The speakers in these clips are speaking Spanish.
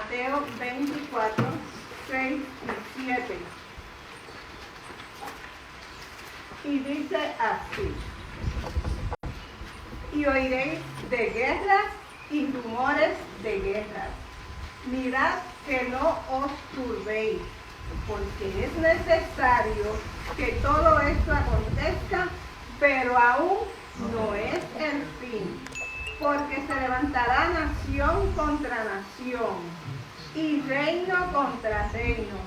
Mateo 24, 6 y 7. Y dice así: y oiréis de guerras y rumores de guerras. Mirad que no os turbéis, porque es necesario que todo esto acontezca, pero aún no es el fin. Porque se levantará nación contra nación, y reino contra reino,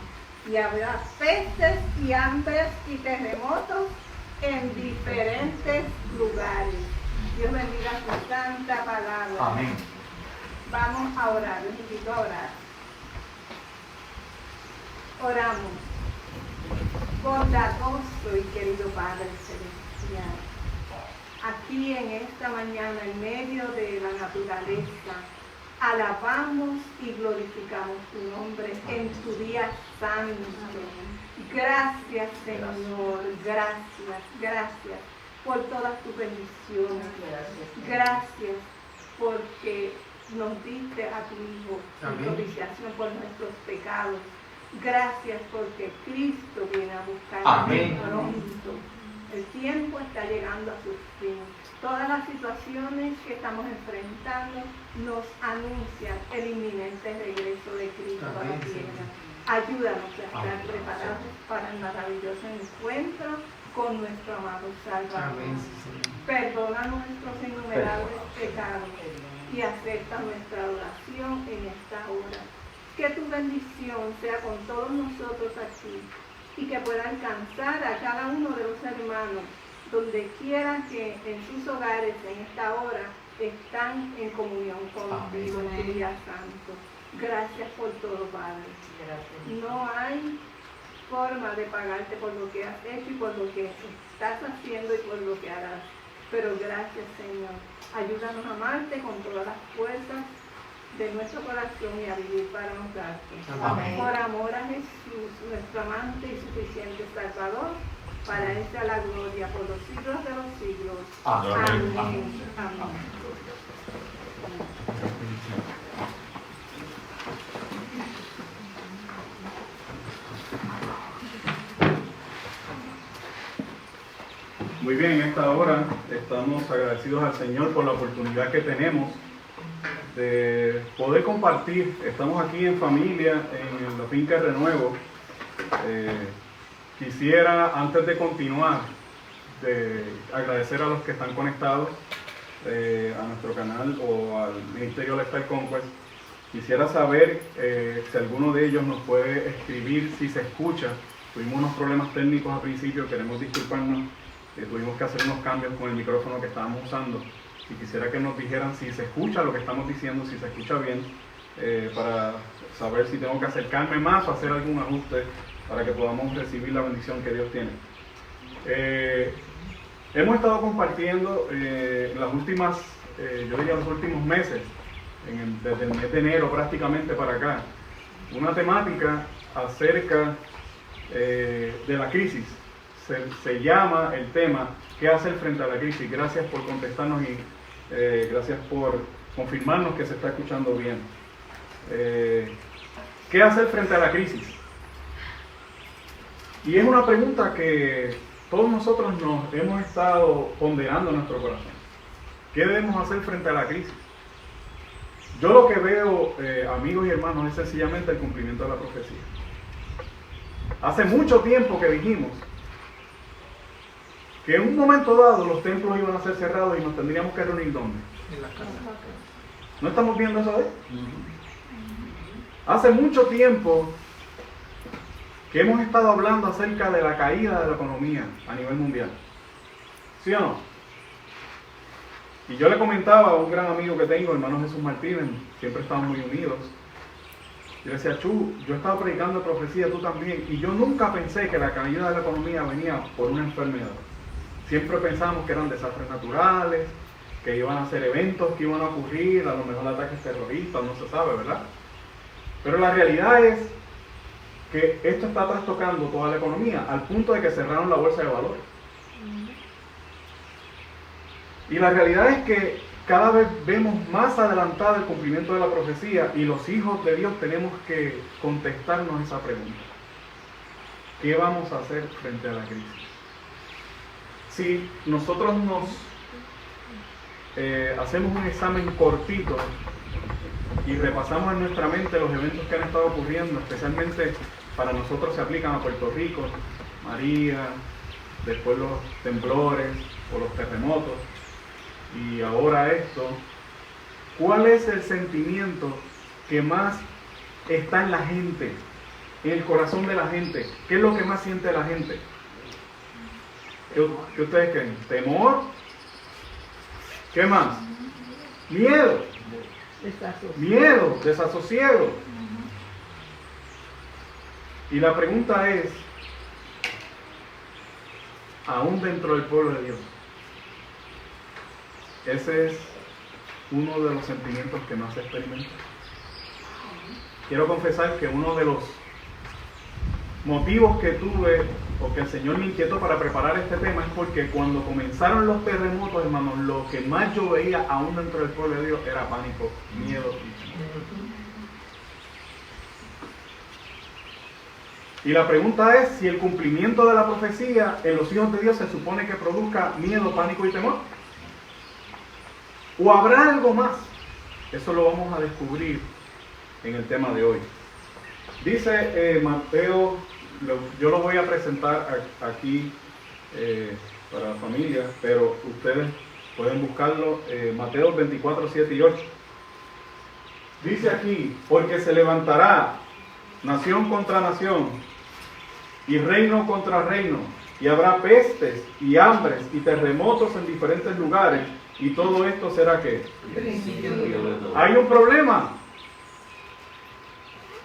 y habrá pestes y hambres y terremotos en diferentes lugares. Dios bendiga su santa palabra. Amén. Vamos a orar, les invito a orar. Oramos. Bondadoso y querido Padre Celestial, aquí en esta mañana, en medio de la naturaleza, alabamos y glorificamos tu nombre en tu día santo. Gracias, Señor, gracias por todas tus bendiciones. Gracias porque nos diste a tu Hijo en propiciación por nuestros pecados. Gracias porque Cristo viene a buscarnos pronto. El tiempo está llegando a su fin. Todas las situaciones que estamos enfrentando nos anuncian el inminente regreso de Cristo a la tierra. Ayúdanos a estar preparados para el maravilloso encuentro con nuestro amado Salvador. Perdona nuestros innumerables pecados y acepta nuestra oración en esta hora. Que tu bendición sea con todos nosotros aquí y que pueda alcanzar a cada uno de los hermanos donde quiera que en sus hogares en esta hora están en comunión contigo en tu día santo. Gracias por todo, Padre. Gracias. No hay forma de pagarte por lo que has hecho y por lo que estás haciendo y por lo que harás. Pero gracias, Señor. Ayúdanos a amarte con todas las fuerzas de nuestro corazón y a vivir para honrarte. Amén. Por amor a Jesús, nuestro amante y suficiente Salvador, para Él sea la gloria por los siglos de los siglos. Amén. Amén. Amén. Muy bien, en esta hora estamos agradecidos al Señor por la oportunidad que tenemos de poder compartir. Estamos aquí en familia, en la finca Renuevo. Quisiera, antes de continuar, agradecer a los que están conectados a nuestro canal o al Ministerio Lifestyle Conquest. Quisiera saber si alguno de ellos nos puede escribir si se escucha. Tuvimos unos problemas técnicos al principio, queremos disculparnos. Tuvimos que hacer unos cambios con el micrófono que estábamos usando. Y quisiera que nos dijeran si se escucha lo que estamos diciendo, si se escucha bien, para saber si tengo que acercarme más o hacer algún ajuste para que podamos recibir la bendición que Dios tiene. Hemos estado compartiendo las últimas, yo diría los últimos meses, desde el mes de enero prácticamente para acá, una temática acerca de la crisis. Se llama el tema ¿qué hacer frente a la crisis? Gracias por contestarnos y gracias por confirmarnos que se está escuchando bien. ¿Qué hacer frente a la crisis? Y es una pregunta que todos nosotros nos hemos estado ponderando en nuestro corazón. ¿Qué debemos hacer frente a la crisis? Yo lo que veo, amigos y hermanos, es sencillamente el cumplimiento de la profecía. Hace mucho tiempo que dijimos que en un momento dado los templos iban a ser cerrados y nos tendríamos que reunir ¿dónde? En las casas. ¿No estamos viendo eso hoy? Hace mucho tiempo que hemos estado hablando acerca de la caída de la economía a nivel mundial. ¿Sí o no? Y yo le comentaba a un gran amigo que tengo, hermano Jesús Martínez, siempre estamos muy unidos. Yo le decía, Chu, yo estaba predicando profecía, tú también, y yo nunca pensé que la caída de la economía venía por una enfermedad. Siempre pensamos que eran desastres naturales, que iban a ser eventos que iban a ocurrir, a lo mejor ataques terroristas, no se sabe, ¿verdad? Pero la realidad es que esto está trastocando toda la economía, al punto de que cerraron la bolsa de valores. Y la realidad es que cada vez vemos más adelantado el cumplimiento de la profecía y los hijos de Dios tenemos que contestarnos esa pregunta. ¿Qué vamos a hacer frente a la crisis? Si nosotros nos hacemos un examen cortito y repasamos en nuestra mente los eventos que han estado ocurriendo, especialmente para nosotros se aplican a Puerto Rico, María, después los temblores o los terremotos, y ahora esto, ¿cuál es el sentimiento que más está en la gente, en el corazón de la gente? ¿Qué es lo que más siente la gente? ¿Qué ustedes creen? ¿Temor? ¿Qué más? Miedo. Miedo, desasosiego. Y la pregunta es, aún dentro del pueblo de Dios, ese es uno de los sentimientos que más se experimenta. Quiero confesar que uno de los motivos que tuve, o que el Señor me inquietó para preparar este tema, es porque cuando comenzaron los terremotos, hermanos, lo que más yo veía aún dentro del pueblo de Dios era pánico, miedo y la pregunta es si el cumplimiento de la profecía en los hijos de Dios se supone que produzca miedo, pánico y temor, o habrá algo más. Eso lo vamos a descubrir en el tema de hoy. Dice Mateo, yo lo voy a presentar aquí para la familia, pero ustedes pueden buscarlo, Mateo 24, 7 y 8. Dice aquí, porque se levantará nación contra nación y reino contra reino, y habrá pestes y hambres y terremotos en diferentes lugares, y todo esto será ¿qué? Hay un problema.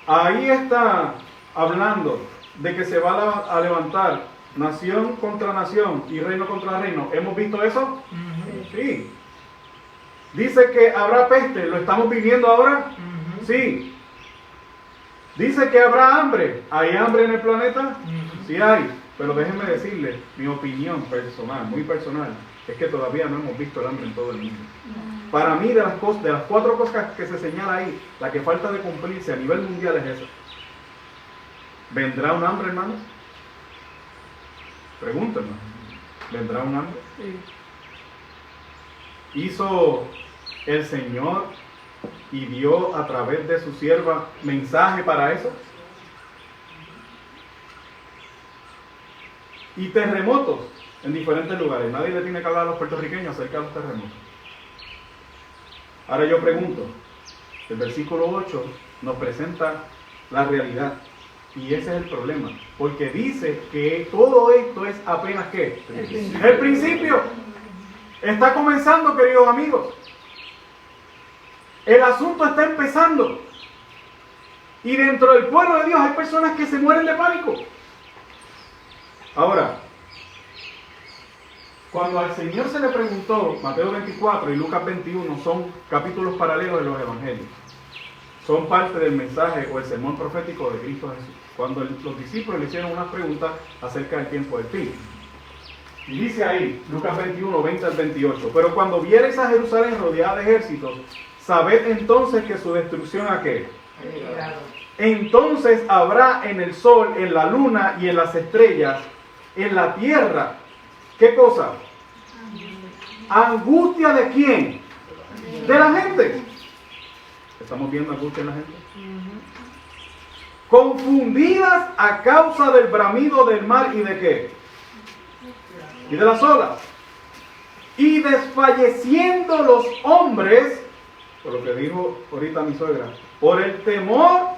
Ahí está hablando de que se va a levantar nación contra nación y reino contra reino. ¿Hemos visto eso? Sí. Dice que habrá peste. ¿Lo estamos viviendo ahora? Sí. Dice que habrá hambre. ¿Hay hambre en el planeta? Sí hay. Pero déjenme decirles, mi opinión personal, muy personal, es que todavía no hemos visto el hambre en todo el mundo. Para mí, de las 4 cosas que se señala ahí, la que falta de cumplirse a nivel mundial es esa. ¿Vendrá un hambre, hermanos? Pregúntenme. ¿Vendrá un hambre? Sí. ¿Hizo el Señor y dio a través de su sierva mensaje para eso? Y terremotos en diferentes lugares. Nadie le tiene que hablar a los puertorriqueños acerca de los terremotos. Ahora yo pregunto, el versículo 8 nos presenta la realidad. Y ese es el problema. Porque dice que todo esto es apenas ¿qué? El principio. Está comenzando, queridos amigos. El asunto está empezando. Y dentro del pueblo de Dios hay personas que se mueren de pánico. Ahora, cuando al Señor se le preguntó, Mateo 24 y Lucas 21 son capítulos paralelos de los evangelios. Son parte del mensaje o el sermón profético de Cristo Jesús. Cuando los discípulos le hicieron unas preguntas acerca del tiempo del fin. Y dice ahí, Lucas 21, 20 al 28, pero cuando viereis a Jerusalén rodeada de ejércitos, sabed entonces que su destrucción ¿a qué? Entonces habrá en el sol, en la luna y en las estrellas, en la tierra, ¿qué cosa? ¿Angustia de quién? De la gente. ¿Estamos viendo angustia en la gente? Confundidas a causa del bramido del mar y de qué? Y de las olas. Y desfalleciendo los hombres, por lo que dijo ahorita mi suegra, por el temor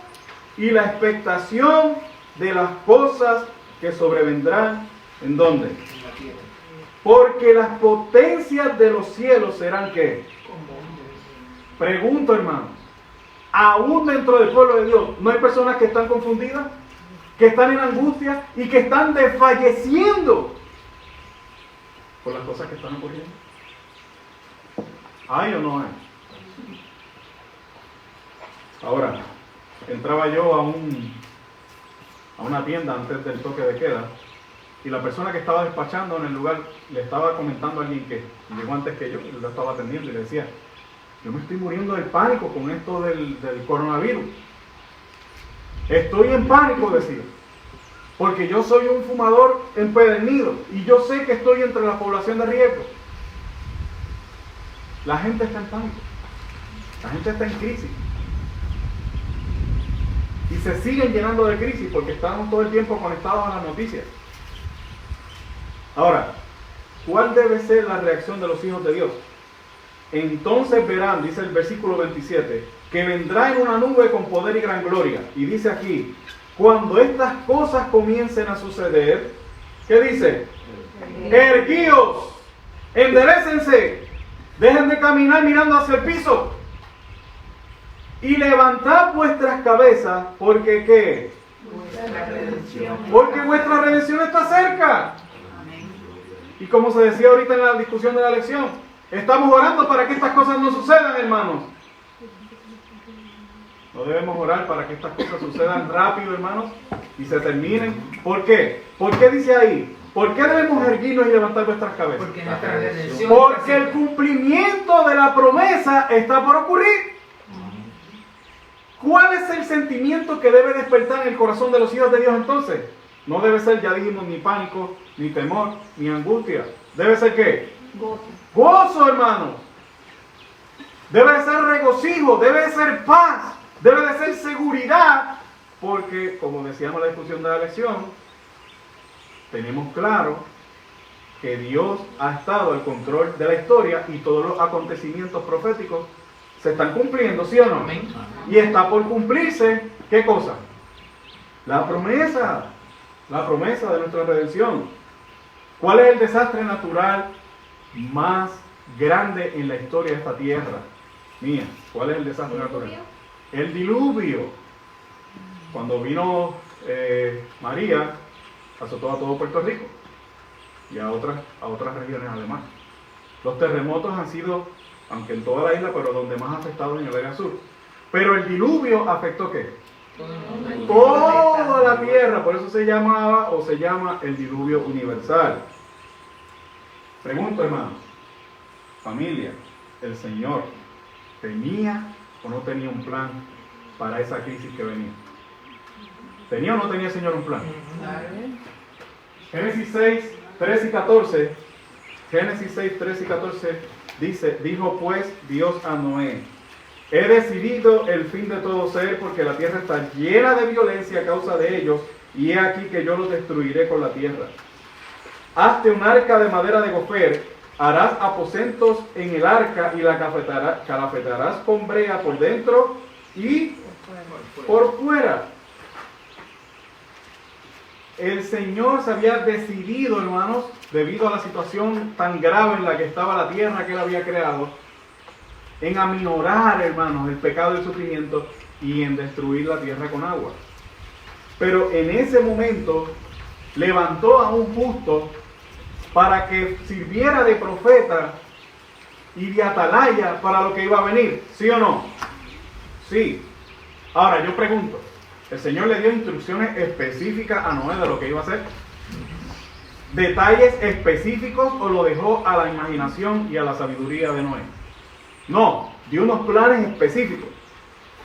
y la expectación de las cosas que sobrevendrán. ¿En dónde? En la tierra. Porque las potencias de los cielos serán ¿qué? Pregunto, hermanos, aún dentro del pueblo de Dios, ¿no hay personas que están confundidas? Que están en angustia y que están desfalleciendo por las cosas que están ocurriendo. ¿Hay o no hay? Ahora, entraba yo a una tienda antes del toque de queda y la persona que estaba despachando en el lugar le estaba comentando a alguien que llegó antes que yo, y lo estaba atendiendo, y le decía, yo me estoy muriendo del pánico con esto del coronavirus. Estoy en pánico, decía, porque yo soy un fumador empedernido y yo sé que estoy entre la población de riesgo. La gente está en pánico, la gente está en crisis. Y se siguen llenando de crisis porque estamos todo el tiempo conectados a las noticias. Ahora, ¿cuál debe ser la reacción de los hijos de Dios? Entonces verán, dice el versículo 27, que vendrá en una nube con poder y gran gloria. Y dice aquí, cuando estas cosas comiencen a suceder, ¿qué dice? Erguíos, enderécense, dejen de caminar mirando hacia el piso. Y levantad vuestras cabezas, porque ¿qué? Porque vuestra redención está cerca. Y como se decía ahorita en la discusión de la lección, estamos orando para que estas cosas no sucedan, hermanos. No debemos orar para que estas cosas sucedan rápido, hermanos, y se terminen. ¿Por qué? ¿Por qué dice ahí? ¿Por qué debemos erguirnos y levantar vuestras cabezas? Porque el cumplimiento de la promesa está por ocurrir. ¿Cuál es el sentimiento que debe despertar en el corazón de los hijos de Dios entonces? No debe ser, ya dijimos, ni pánico, ni temor, ni angustia. ¿Debe ser qué? Gozo. Gozo, hermanos. Debe de ser regocijo, debe de ser paz, debe de ser seguridad, porque, como decíamos en la discusión de la lección, tenemos claro que Dios ha estado al control de la historia y todos los acontecimientos proféticos se están cumpliendo, ¿sí o no? Amén. Y está por cumplirse, ¿qué cosa? La promesa de nuestra redención. ¿Cuál es el desastre natural más grande en la historia de esta tierra? Mía, ¿cuál es el desastre natural? El diluvio. Cuando vino María, azotó a todo Puerto Rico y a otras regiones además. Los terremotos han sido, aunque en toda la isla, pero donde más afectados en el área sur. Pero el diluvio afectó ¿qué? Toda la tierra, por eso se llamaba o se llama el diluvio universal. Pregunto, hermanos, familia, ¿el Señor tenía o no tenía un plan para esa crisis que venía? ¿Tenía o no tenía el Señor un plan? Génesis 6, 3 y 14. Génesis 6, 3 y 14 dice, dijo pues Dios a Noé, he decidido el fin de todo ser porque la tierra está llena de violencia a causa de ellos y he aquí que yo los destruiré con la tierra. Hazte un arca de madera de gofer, harás aposentos en el arca y la calafetarás con brea por dentro y por fuera. El Señor se había decidido, hermanos, debido a la situación tan grave en la que estaba la tierra que Él había creado, en aminorar, hermanos, el pecado y el sufrimiento y en destruir la tierra con agua. Pero en ese momento levantó a un justo para que sirviera de profeta y de atalaya para lo que iba a venir, ¿sí o no? Sí. Ahora yo pregunto, ¿el Señor le dio instrucciones específicas a Noé de lo que iba a hacer? ¿Detalles específicos o lo dejó a la imaginación y a la sabiduría de Noé? No, dio unos planes específicos.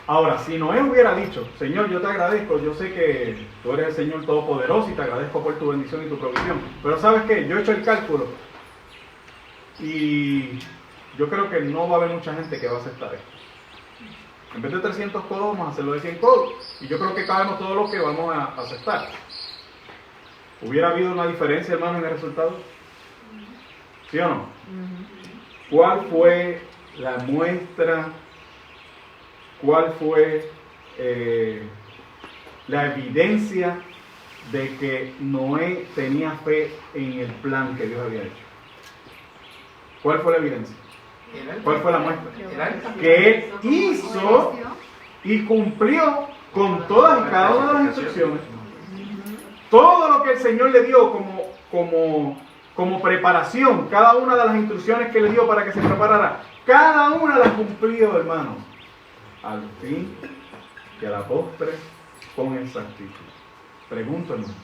Ahora, si Noé hubiera dicho, Señor, yo te agradezco, yo sé que tú eres el Señor Todopoderoso y te agradezco por tu bendición y tu provisión, pero ¿sabes qué? Yo he hecho el cálculo y yo creo que no va a haber mucha gente que va a aceptar esto. En vez de 300 codos, vamos a hacerlo de 100 codos. Y yo creo que cabemos todos los que vamos a aceptar. ¿Hubiera habido una diferencia, hermano, en el resultado? ¿Sí o no? ¿Cuál fue la muestra? ¿Cuál fue la evidencia de que Noé tenía fe en el plan que Dios había hecho? ¿Cuál fue la evidencia? ¿Cuál fue la muestra? Que Él hizo y cumplió con todas y cada una de las instrucciones. Todo lo que el Señor le dio como preparación, cada una de las instrucciones que le dio para que se preparara, cada una las cumplió, hermanos, al fin y a la postre con exactitud. Pregunto, hermano,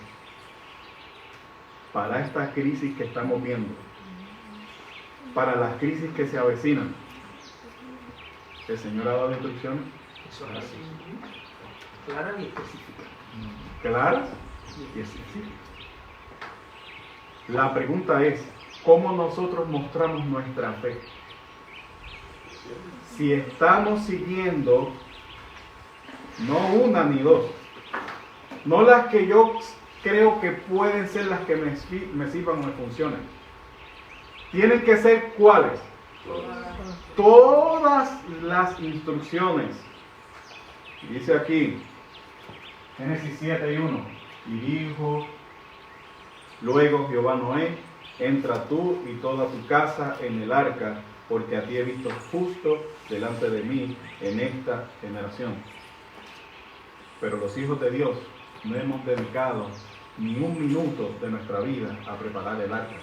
para esta crisis que estamos viendo, para las crisis que se avecinan. El Señor ha dado instrucciones. Eso es así. Claras y específicas. Claras y específicas. La pregunta es, ¿cómo nosotros mostramos nuestra fe? Si estamos siguiendo no una ni dos, no las que yo creo que pueden ser las que me sirvan o me funcionen. Tienen que ser ¿cuáles? Todas las instrucciones. Dice aquí, Génesis 7:1, y dijo luego Jehová a Noé, entra tú y toda tu casa en el arca, porque a ti he visto justo delante de mí en esta generación. Pero los hijos de Dios no hemos dedicado ni un minuto de nuestra vida a preparar el arca.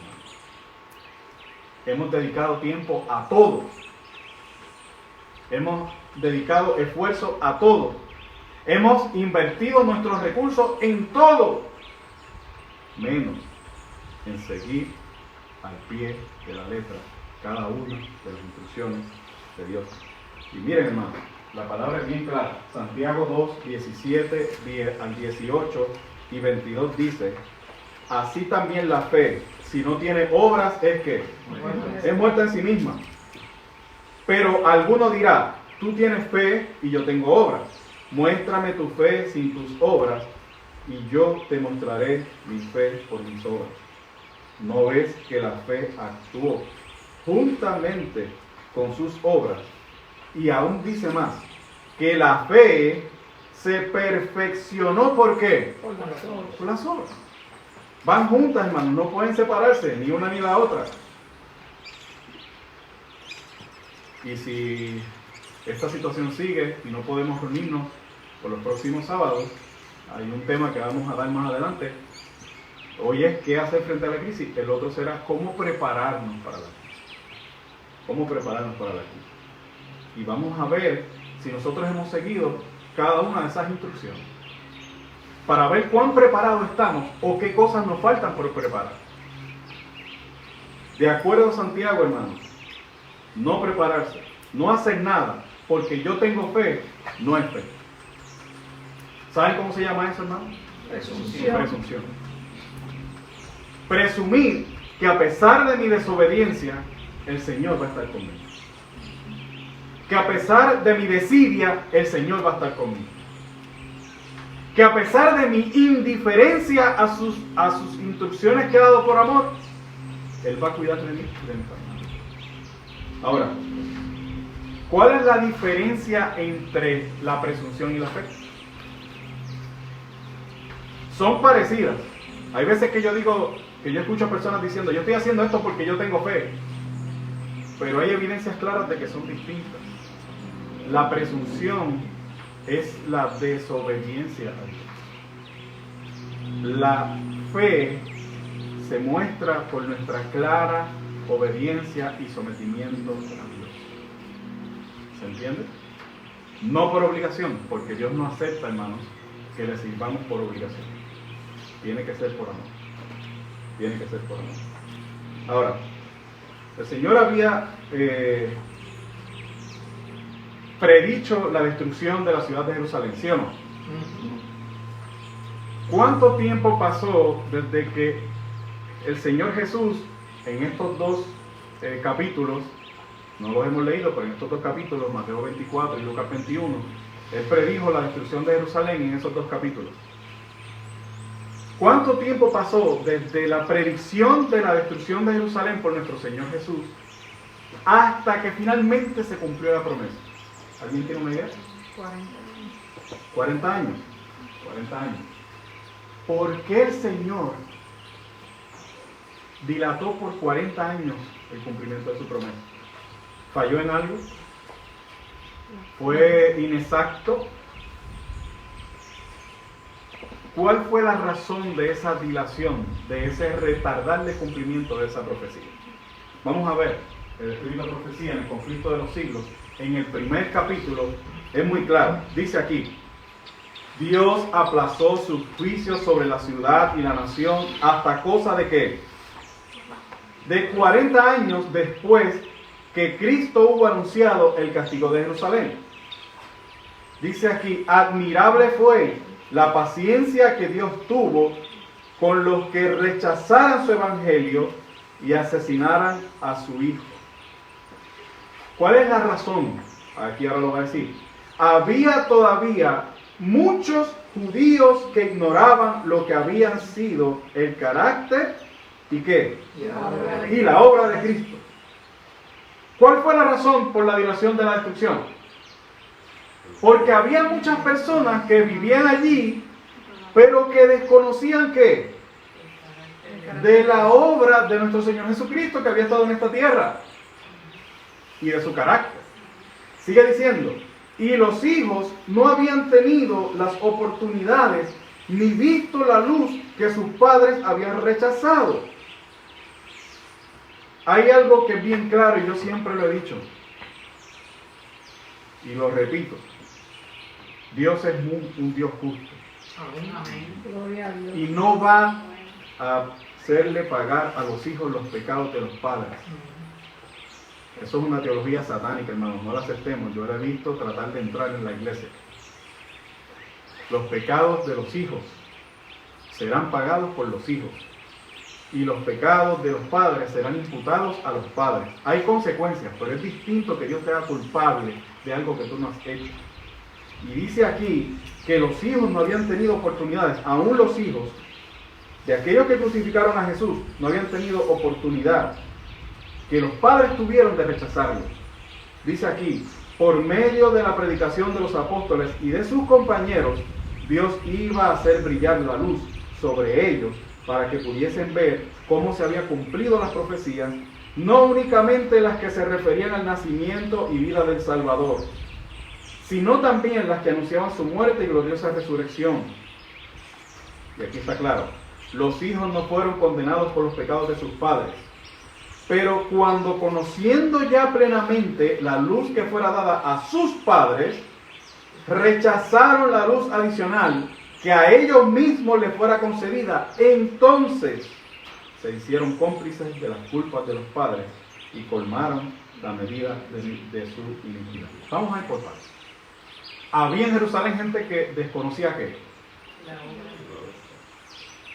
Hemos dedicado tiempo a todo. Hemos dedicado esfuerzo a todo. Hemos invertido nuestros recursos en todo, menos en seguir al pie de la letra cada una de las instrucciones de Dios. Y miren, hermanos, la palabra es bien clara. Santiago 2, 17 al 18 y 22 dice: así también la fe, si no tiene obras, es que es muerta en sí misma. Pero alguno dirá: tú tienes fe y yo tengo obras. Muéstrame tu fe sin tus obras, y yo te mostraré mi fe por mis obras. ¿No ves que la fe actuó juntamente con sus obras? Y aún dice más, que la fe se perfeccionó. ¿Por qué? Por las obras. Van juntas, hermanos, no pueden separarse, ni una ni la otra. Y si esta situación sigue y no podemos reunirnos por los próximos sábados, hay un tema que vamos a dar más adelante. Hoy es qué hacer frente a la crisis, el otro será cómo prepararnos para la crisis. Cómo prepararnos para la crisis. Y vamos a ver si nosotros hemos seguido cada una de esas instrucciones, para ver cuán preparados estamos o qué cosas nos faltan por preparar. De acuerdo a Santiago, hermanos, no prepararse, no hacer nada porque yo tengo fe, no es fe. ¿Saben cómo se llama eso, hermano? Presunción. Presumir que a pesar de mi desobediencia, el Señor va a estar conmigo. Que a pesar de mi desidia, el Señor va a estar conmigo. Que a pesar de mi indiferencia a sus instrucciones que he dado por amor, Él va a cuidar de mí, de mi familia. Ahora, ¿cuál es la diferencia entre la presunción y la fe? Son parecidas. Hay veces que yo escucho a personas diciendo: yo estoy haciendo esto porque yo tengo fe. Pero hay evidencias claras de que son distintas. La presunción es la desobediencia a Dios. La fe se muestra por nuestra clara obediencia y sometimiento a Dios. ¿Se entiende? No por obligación, porque Dios no acepta, hermanos, que le sirvamos por obligación. Tiene que ser por amor. Tiene que ser por amor. Ahora, el Señor había predicho la destrucción de la ciudad de Jerusalén, ¿sí o no? ¿Cuánto tiempo pasó desde que el Señor Jesús, en estos dos capítulos, no los hemos leído, pero en estos dos capítulos, Mateo 24 y Lucas 21, Él predijo la destrucción de Jerusalén en esos dos capítulos? ¿Cuánto tiempo pasó desde la predicción de la destrucción de Jerusalén por nuestro Señor Jesús hasta que finalmente se cumplió la promesa? ¿Alguien tiene una idea? 40 años. 40 años. ¿Por qué el Señor dilató por 40 años el cumplimiento de su promesa? ¿Falló en algo? ¿Fue inexacto? ¿Cuál fue la razón de esa dilación, de ese retardar de cumplimiento de esa profecía? Vamos a ver el espíritu de la profecía en el conflicto de los siglos. En el primer capítulo es muy claro. Dice aquí: Dios aplazó sus juicios sobre la ciudad y la nación hasta cosa de ¿qué? De 40 años después que Cristo hubo anunciado el castigo de Jerusalén. Dice aquí, admirable fue la paciencia que Dios tuvo con los que rechazaran su evangelio y asesinaran a su hijo. ¿Cuál es la razón? Aquí ahora lo va a decir. Había todavía muchos judíos que ignoraban lo que habían sido el carácter y qué, y la obra de Cristo. ¿Cuál fue la razón por la dilación de la destrucción? Porque había muchas personas que vivían allí, pero que desconocían ¿qué? De la obra de nuestro Señor Jesucristo que había estado en esta tierra y de su carácter. Sigue diciendo, y los hijos no habían tenido las oportunidades ni visto la luz que sus padres habían rechazado. Hay algo que es bien claro y yo siempre lo he dicho y lo repito. Dios es un Dios justo. Amén. Y no va a hacerle pagar a los hijos los pecados de los padres. Eso es una teología satánica, hermanos, no la aceptemos. Yo la he visto tratar de entrar en la iglesia. Los pecados de los hijos serán pagados por los hijos. Y los pecados de los padres serán imputados a los padres. Hay consecuencias, pero es distinto que Dios te haga culpable de algo que tú no has hecho. Y dice aquí que los hijos no habían tenido oportunidades, aún los hijos de aquellos que crucificaron a Jesús no habían tenido oportunidad que los padres tuvieron de rechazarlo. Dice aquí, por medio de la predicación de los apóstoles y de sus compañeros, Dios iba a hacer brillar la luz sobre ellos para que pudiesen ver cómo se había cumplido las profecías, no únicamente las que se referían al nacimiento y vida del Salvador, sino también las que anunciaban su muerte y gloriosa resurrección. Y aquí está claro, los hijos no fueron condenados por los pecados de sus padres, pero cuando conociendo ya plenamente la luz que fuera dada a sus padres, rechazaron la luz adicional que a ellos mismos les fuera concedida, entonces se hicieron cómplices de las culpas de los padres y colmaron la medida de su iniquidad. Vamos a ir por partes. Había en Jerusalén gente que desconocía qué.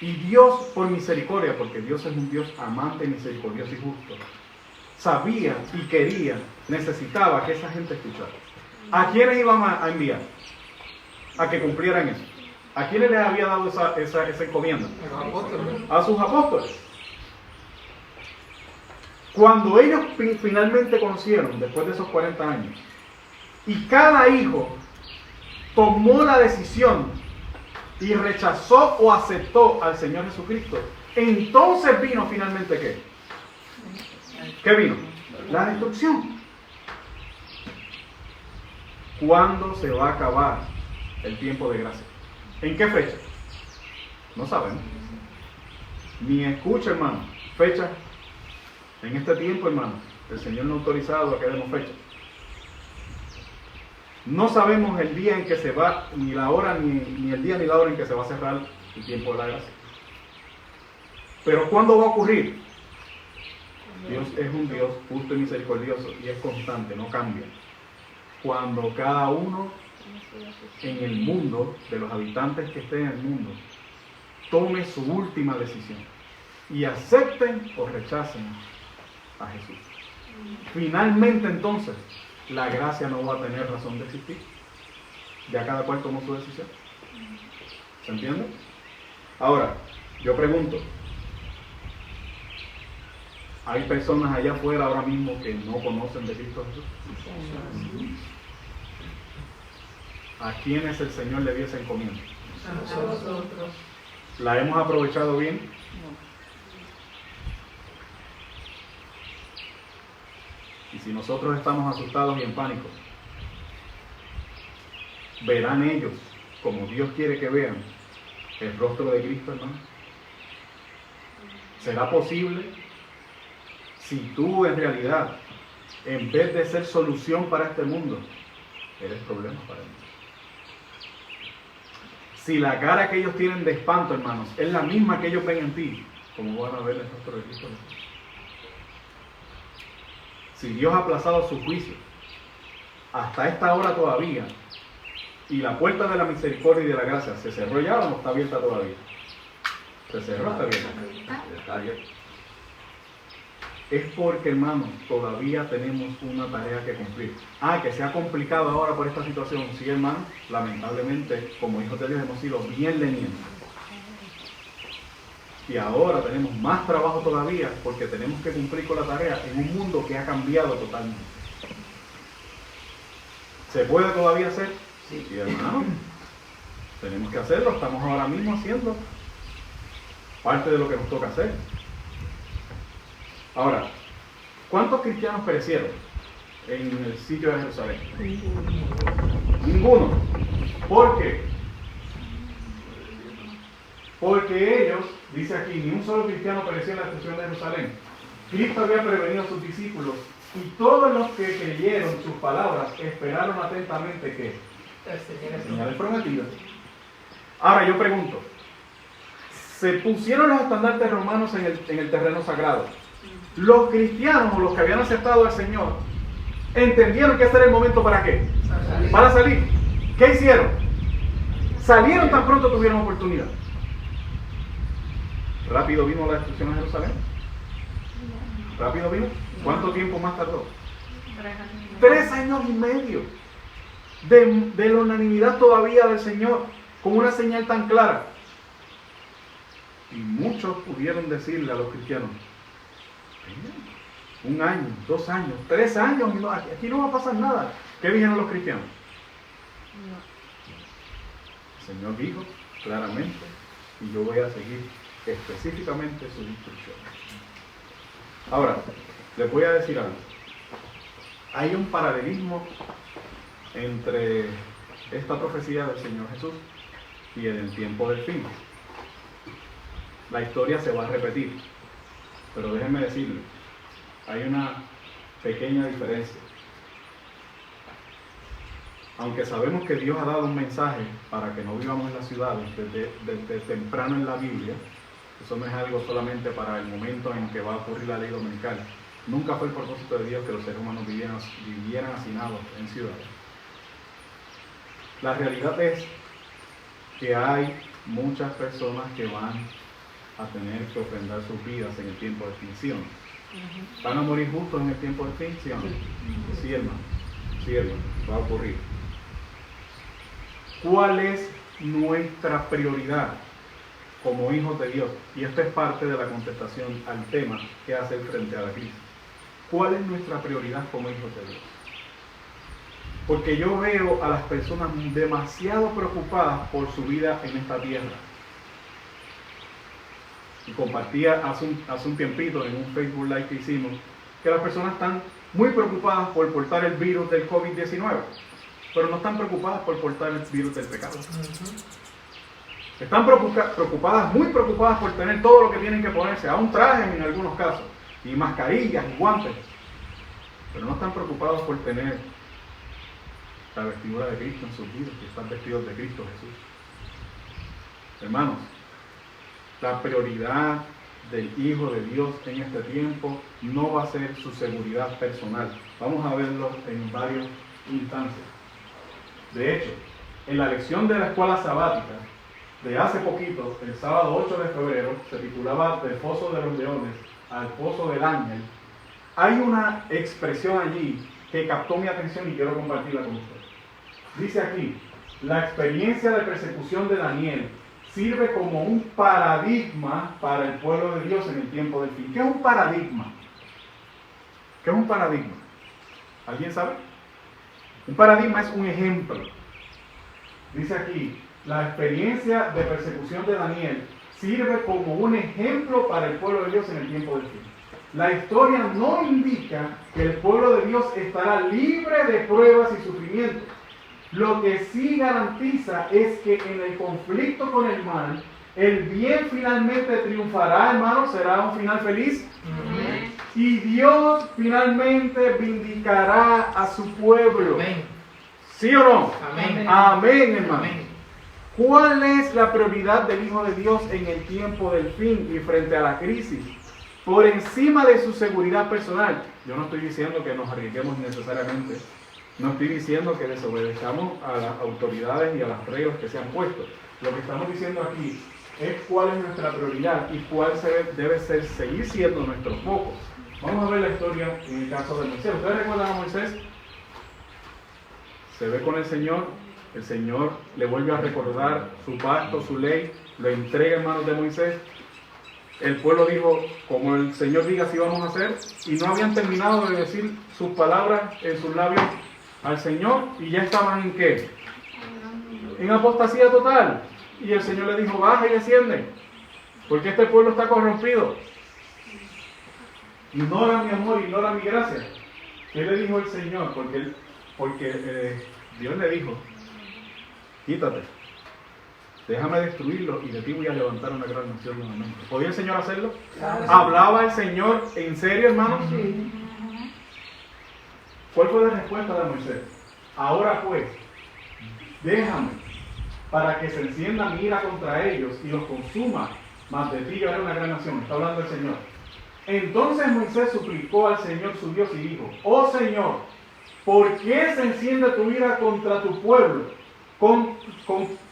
Y Dios, por misericordia, porque Dios es un Dios amante, misericordioso y justo, sabía y quería, necesitaba que esa gente escuchara. ¿A quiénes iban a enviar? A que cumplieran eso. ¿A quiénes les había dado esa encomienda? A sus apóstoles. Cuando ellos finalmente conocieron, después de esos 40 años, y cada hijo tomó la decisión y rechazó o aceptó al Señor Jesucristo, entonces vino finalmente ¿qué? ¿Qué vino? La destrucción. ¿Cuándo se va a acabar el tiempo de gracia? ¿En qué fecha? No sabemos. Ni escucha, hermano, fecha. En este tiempo, hermano, el Señor no ha autorizado a que demos fecha. No sabemos el día en que se va, ni la hora, ni el día ni la hora en que se va a cerrar el tiempo de la gracia. Pero ¿cuándo va a ocurrir? Dios es un Dios justo y misericordioso y es constante, no cambia. Cuando cada uno en el mundo, de los habitantes que estén en el mundo, tome su última decisión y acepten o rechacen a Jesús. Finalmente entonces, la gracia no va a tener razón de existir. Ya cada cual tomó su decisión. ¿Se entiende? Ahora, yo pregunto, ¿hay personas allá afuera ahora mismo que no conocen de Cristo Jesús? ¿A quiénes el Señor le dio esa encomienda? A nosotros. ¿La hemos aprovechado bien? Y si nosotros estamos asustados y en pánico, ¿verán ellos, como Dios quiere que vean, el rostro de Cristo, hermano? ¿Será posible si tú en realidad, en vez de ser solución para este mundo, eres problema para él? Si la cara que ellos tienen de espanto, hermanos, es la misma que ellos ven en ti, ¿cómo van a ver el rostro de Cristo? Si Dios ha aplazado su juicio hasta esta hora todavía, y la puerta de la misericordia y de la gracia se cerró ya o no está abierta todavía, se cerró, está abierta. Está abierto. Es porque, hermanos, todavía tenemos una tarea que cumplir. Que se ha complicado ahora por esta situación. Sí, hermanos, lamentablemente, como hijos de Dios hemos sido bien lenientes. Y ahora tenemos más trabajo todavía porque tenemos que cumplir con la tarea en un mundo que ha cambiado totalmente. ¿Se puede todavía hacer? Sí, hermanos. Tenemos que hacerlo. Estamos ahora mismo haciendo parte de lo que nos toca hacer. Ahora, ¿cuántos cristianos perecieron en el sitio de Jerusalén? Ninguno. ¿Por qué? Porque ellos, dice aquí, ni un solo cristiano pereció en la destrucción de Jerusalén. Cristo había prevenido a sus discípulos y todos los que creyeron sus palabras esperaron atentamente que señales prometidas. Ahora yo pregunto, ¿se pusieron los estandartes romanos en el terreno sagrado? Los cristianos o los que habían aceptado al Señor entendieron que este era el momento ¿para qué? Para salir. ¿Qué hicieron? Salieron tan pronto tuvieron oportunidad. Rápido vino la destrucción de Jerusalén. Rápido vino. ¿Cuánto tiempo más tardó? 3 años y medio de la unanimidad todavía del Señor, con una señal tan clara. Y muchos pudieron decirle a los cristianos: 1 año, 2 años, 3 años, aquí no va a pasar nada. ¿Qué dijeron los cristianos? El Señor dijo claramente, y yo voy a seguir específicamente sus instrucciones. Ahora, les voy a decir algo. Hay un paralelismo entre esta profecía del Señor Jesús y en el tiempo del fin. La historia se va a repetir, pero déjenme decirles, hay una pequeña diferencia. Aunque sabemos que Dios ha dado un mensaje para que no vivamos en las ciudades desde temprano en la Biblia, eso no es algo solamente para el momento en que va a ocurrir la ley dominical. Nunca fue el propósito de Dios que los seres humanos vivieran hacinados en ciudades. La realidad es que hay muchas personas que van a tener que ofrendar sus vidas en el tiempo de extinción. ¿Van a morir justos en el tiempo de extinción? Sí, hermano. Sí, hermano. Va a ocurrir. ¿Cuál es nuestra prioridad como hijos de Dios? Y esto es parte de la contestación al tema que hace frente a la crisis. ¿Cuál es nuestra prioridad como hijos de Dios? Porque yo veo a las personas demasiado preocupadas por su vida en esta tierra. Y compartía hace un tiempito en un Facebook Live que hicimos que las personas están muy preocupadas por portar el virus del COVID-19, pero no están preocupadas por portar el virus del pecado. Están muy preocupadas por tener todo lo que tienen que ponerse, aún trajes en algunos casos, y mascarillas y guantes, pero no están preocupados por tener la vestidura de Cristo en sus vidas, que están vestidos de Cristo Jesús. Hermanos, la prioridad del Hijo de Dios en este tiempo no va a ser su seguridad personal. Vamos a verlo en varias instancias. De hecho, en la lección de la escuela sabática de hace poquito, el sábado 8 de febrero, se titulaba Del Foso de los Leones al Pozo del Ángel. Hay una expresión allí que captó mi atención y quiero compartirla con ustedes. Dice aquí: la experiencia de persecución de Daniel sirve como un paradigma para el pueblo de Dios en el tiempo del fin. ¿Qué es un paradigma? ¿Qué es un paradigma? ¿Alguien sabe? Un paradigma es un ejemplo. Dice aquí: la experiencia de persecución de Daniel sirve como un ejemplo para el pueblo de Dios en el tiempo del fin. La historia no indica que el pueblo de Dios estará libre de pruebas y sufrimientos. Lo que sí garantiza es que en el conflicto con el mal, el bien finalmente triunfará, hermanos. ¿Será un final feliz? Amén. Y Dios finalmente vindicará a su pueblo. Amén. ¿Sí o no? Amén. Amén, hermano. Amén. ¿Cuál es la prioridad del Hijo de Dios en el tiempo del fin y frente a la crisis? Por encima de su seguridad personal. Yo no estoy diciendo que nos arriesguemos necesariamente. No estoy diciendo que desobedezcamos a las autoridades y a las reglas que se han puesto. Lo que estamos diciendo aquí es cuál es nuestra prioridad y cuál debe ser, seguir siendo nuestro foco. Vamos a ver la historia en el caso de Moisés. ¿Ustedes recuerdan a Moisés? Se ve con el Señor le vuelve a recordar su pacto, su ley, lo entrega en manos de Moisés. El pueblo dijo, como el Señor diga, así vamos a hacer, y no habían terminado de decir sus palabras en sus labios al Señor, y ya estaban ¿en qué? En apostasía total. Y el Señor le dijo, baja y desciende, porque este pueblo está corrompido. Ignora mi amor, ignora mi gracia. ¿Qué le dijo el Señor? Porque Dios le dijo, quítate, déjame destruirlo y de ti voy a levantar una gran nación nuevamente. ¿Podía el Señor hacerlo? Claro. ¿Hablaba el Señor en serio, hermanos? Sí. ¿Cuál fue la respuesta de Moisés? Ahora pues, déjame para que se encienda mi ira contra ellos y los consuma, mas de ti yo haré una gran nación. Está hablando el Señor. Entonces Moisés suplicó al Señor su Dios y dijo, oh Señor, ¿por qué se enciende tu ira contra tu pueblo,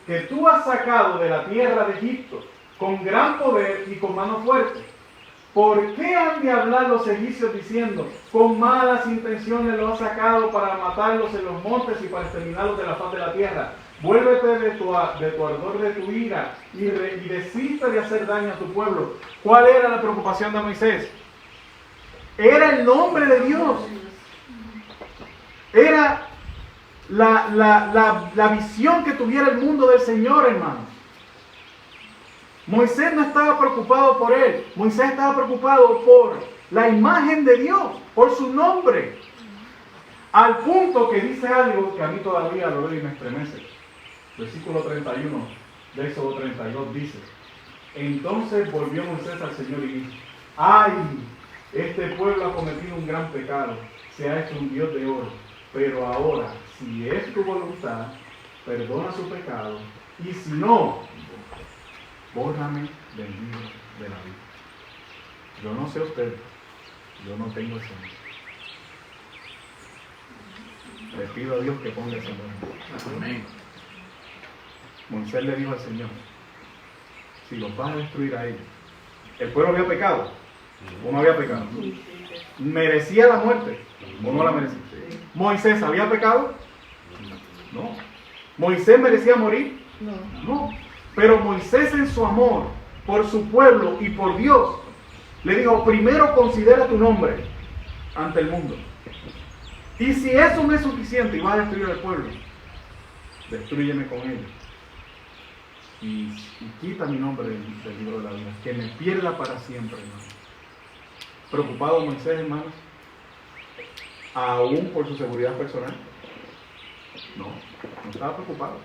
que tú has sacado de la tierra de Egipto, con gran poder y con mano fuerte? ¿Por qué han de hablar los egipcios diciendo, con malas intenciones los has sacado para matarlos en los montes y para exterminarlos de la faz de la tierra? Vuélvete de tu ardor, de tu ira, y desiste de hacer daño a tu pueblo. ¿Cuál era la preocupación de Moisés? Era el nombre de Dios. Era la visión que tuviera el mundo del Señor, hermanos. Moisés no estaba preocupado por él. Moisés estaba preocupado por la imagen de Dios, por su nombre. Al punto que dice algo que a mí todavía lo veo y me estremece. Versículo 31 de Éxodo 32 dice, entonces volvió Moisés al Señor y dijo, ¡ay! Este pueblo ha cometido un gran pecado, se ha hecho un Dios de oro. Pero ahora, si es tu voluntad, perdona su pecado, y si no, bórrame del libro de la vida. Yo no sé usted, yo no tengo ese nombre. Le pido a Dios que ponga ese nombre. Amén. Moisés le dijo al Señor, si los vas a destruir a ellos, el pueblo había pecado, o no había pecado, merecía la muerte, o no la merecía. ¿Moisés había pecado? No. ¿Moisés merecía morir? No. Pero Moisés en su amor por su pueblo y por Dios, le dijo, primero considera tu nombre ante el mundo. Y si eso no es suficiente y vas a destruir al pueblo, destrúyeme con ellos. Y quita mi nombre del libro de la vida, que me pierda para siempre, hermano. ¿Preocupado Moisés, hermanos? ¿Aún por su seguridad personal? No estaba preocupado.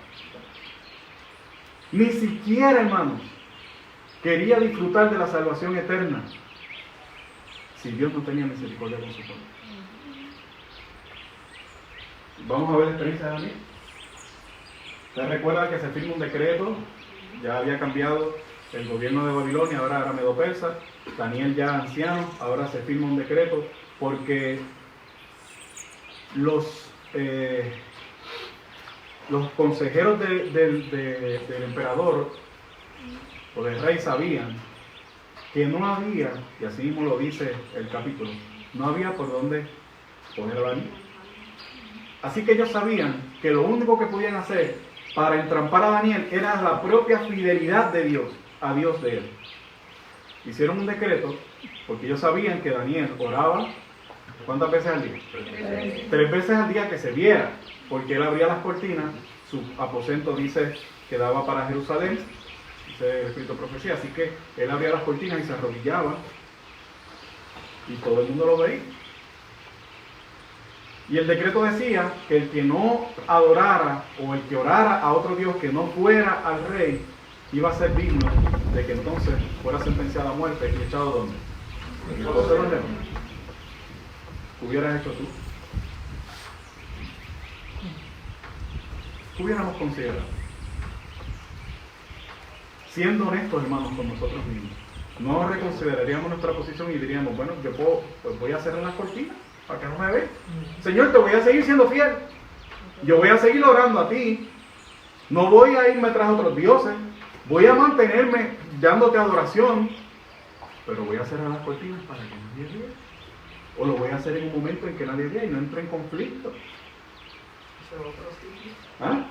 Ni siquiera, hermanos, quería disfrutar de la salvación eterna si Dios no tenía misericordia con su pueblo. Vamos a ver la experiencia de Daniel. ¿Ustedes recuerdan que se firma un decreto? Ya había cambiado el gobierno de Babilonia, ahora era Medo-Persa. Daniel ya anciano, ahora se firma un decreto porque los consejeros del emperador o del rey sabían que no había, y así mismo lo dice el capítulo, no había por dónde poner a Daniel. Así que ellos sabían que lo único que podían hacer para entrampar a Daniel era la propia fidelidad de Dios, a Dios de él. Hicieron un decreto porque ellos sabían que Daniel oraba, ¿cuántas veces al día? 3 veces al día que se viera, porque él abría las cortinas, su aposento dice que daba para Jerusalén, dice el escrito de profecía, así que él abría las cortinas y se arrodillaba y todo el mundo lo veía. Y el decreto decía que el que no adorara o el que orara a otro Dios que no fuera al rey iba a ser digno de que entonces fuera sentenciado a muerte y echado ¿dónde? En el pozo de los leones. ¿Qué hubieras hecho tú? ¿Qué hubiéramos considerado? siendo honestos, hermanos, con nosotros mismos, no reconsideraríamos nuestra posición y diríamos, bueno, yo puedo, pues voy a cerrar las cortinas para que no me vean. Señor, te voy a seguir siendo fiel. Yo voy a seguir orando a ti. No voy a irme tras otros dioses. Voy a mantenerme dándote adoración. Pero voy a cerrar las cortinas para que nadie vea. O lo voy a hacer en un momento en que nadie vea y no entre en conflicto. ¿Ah?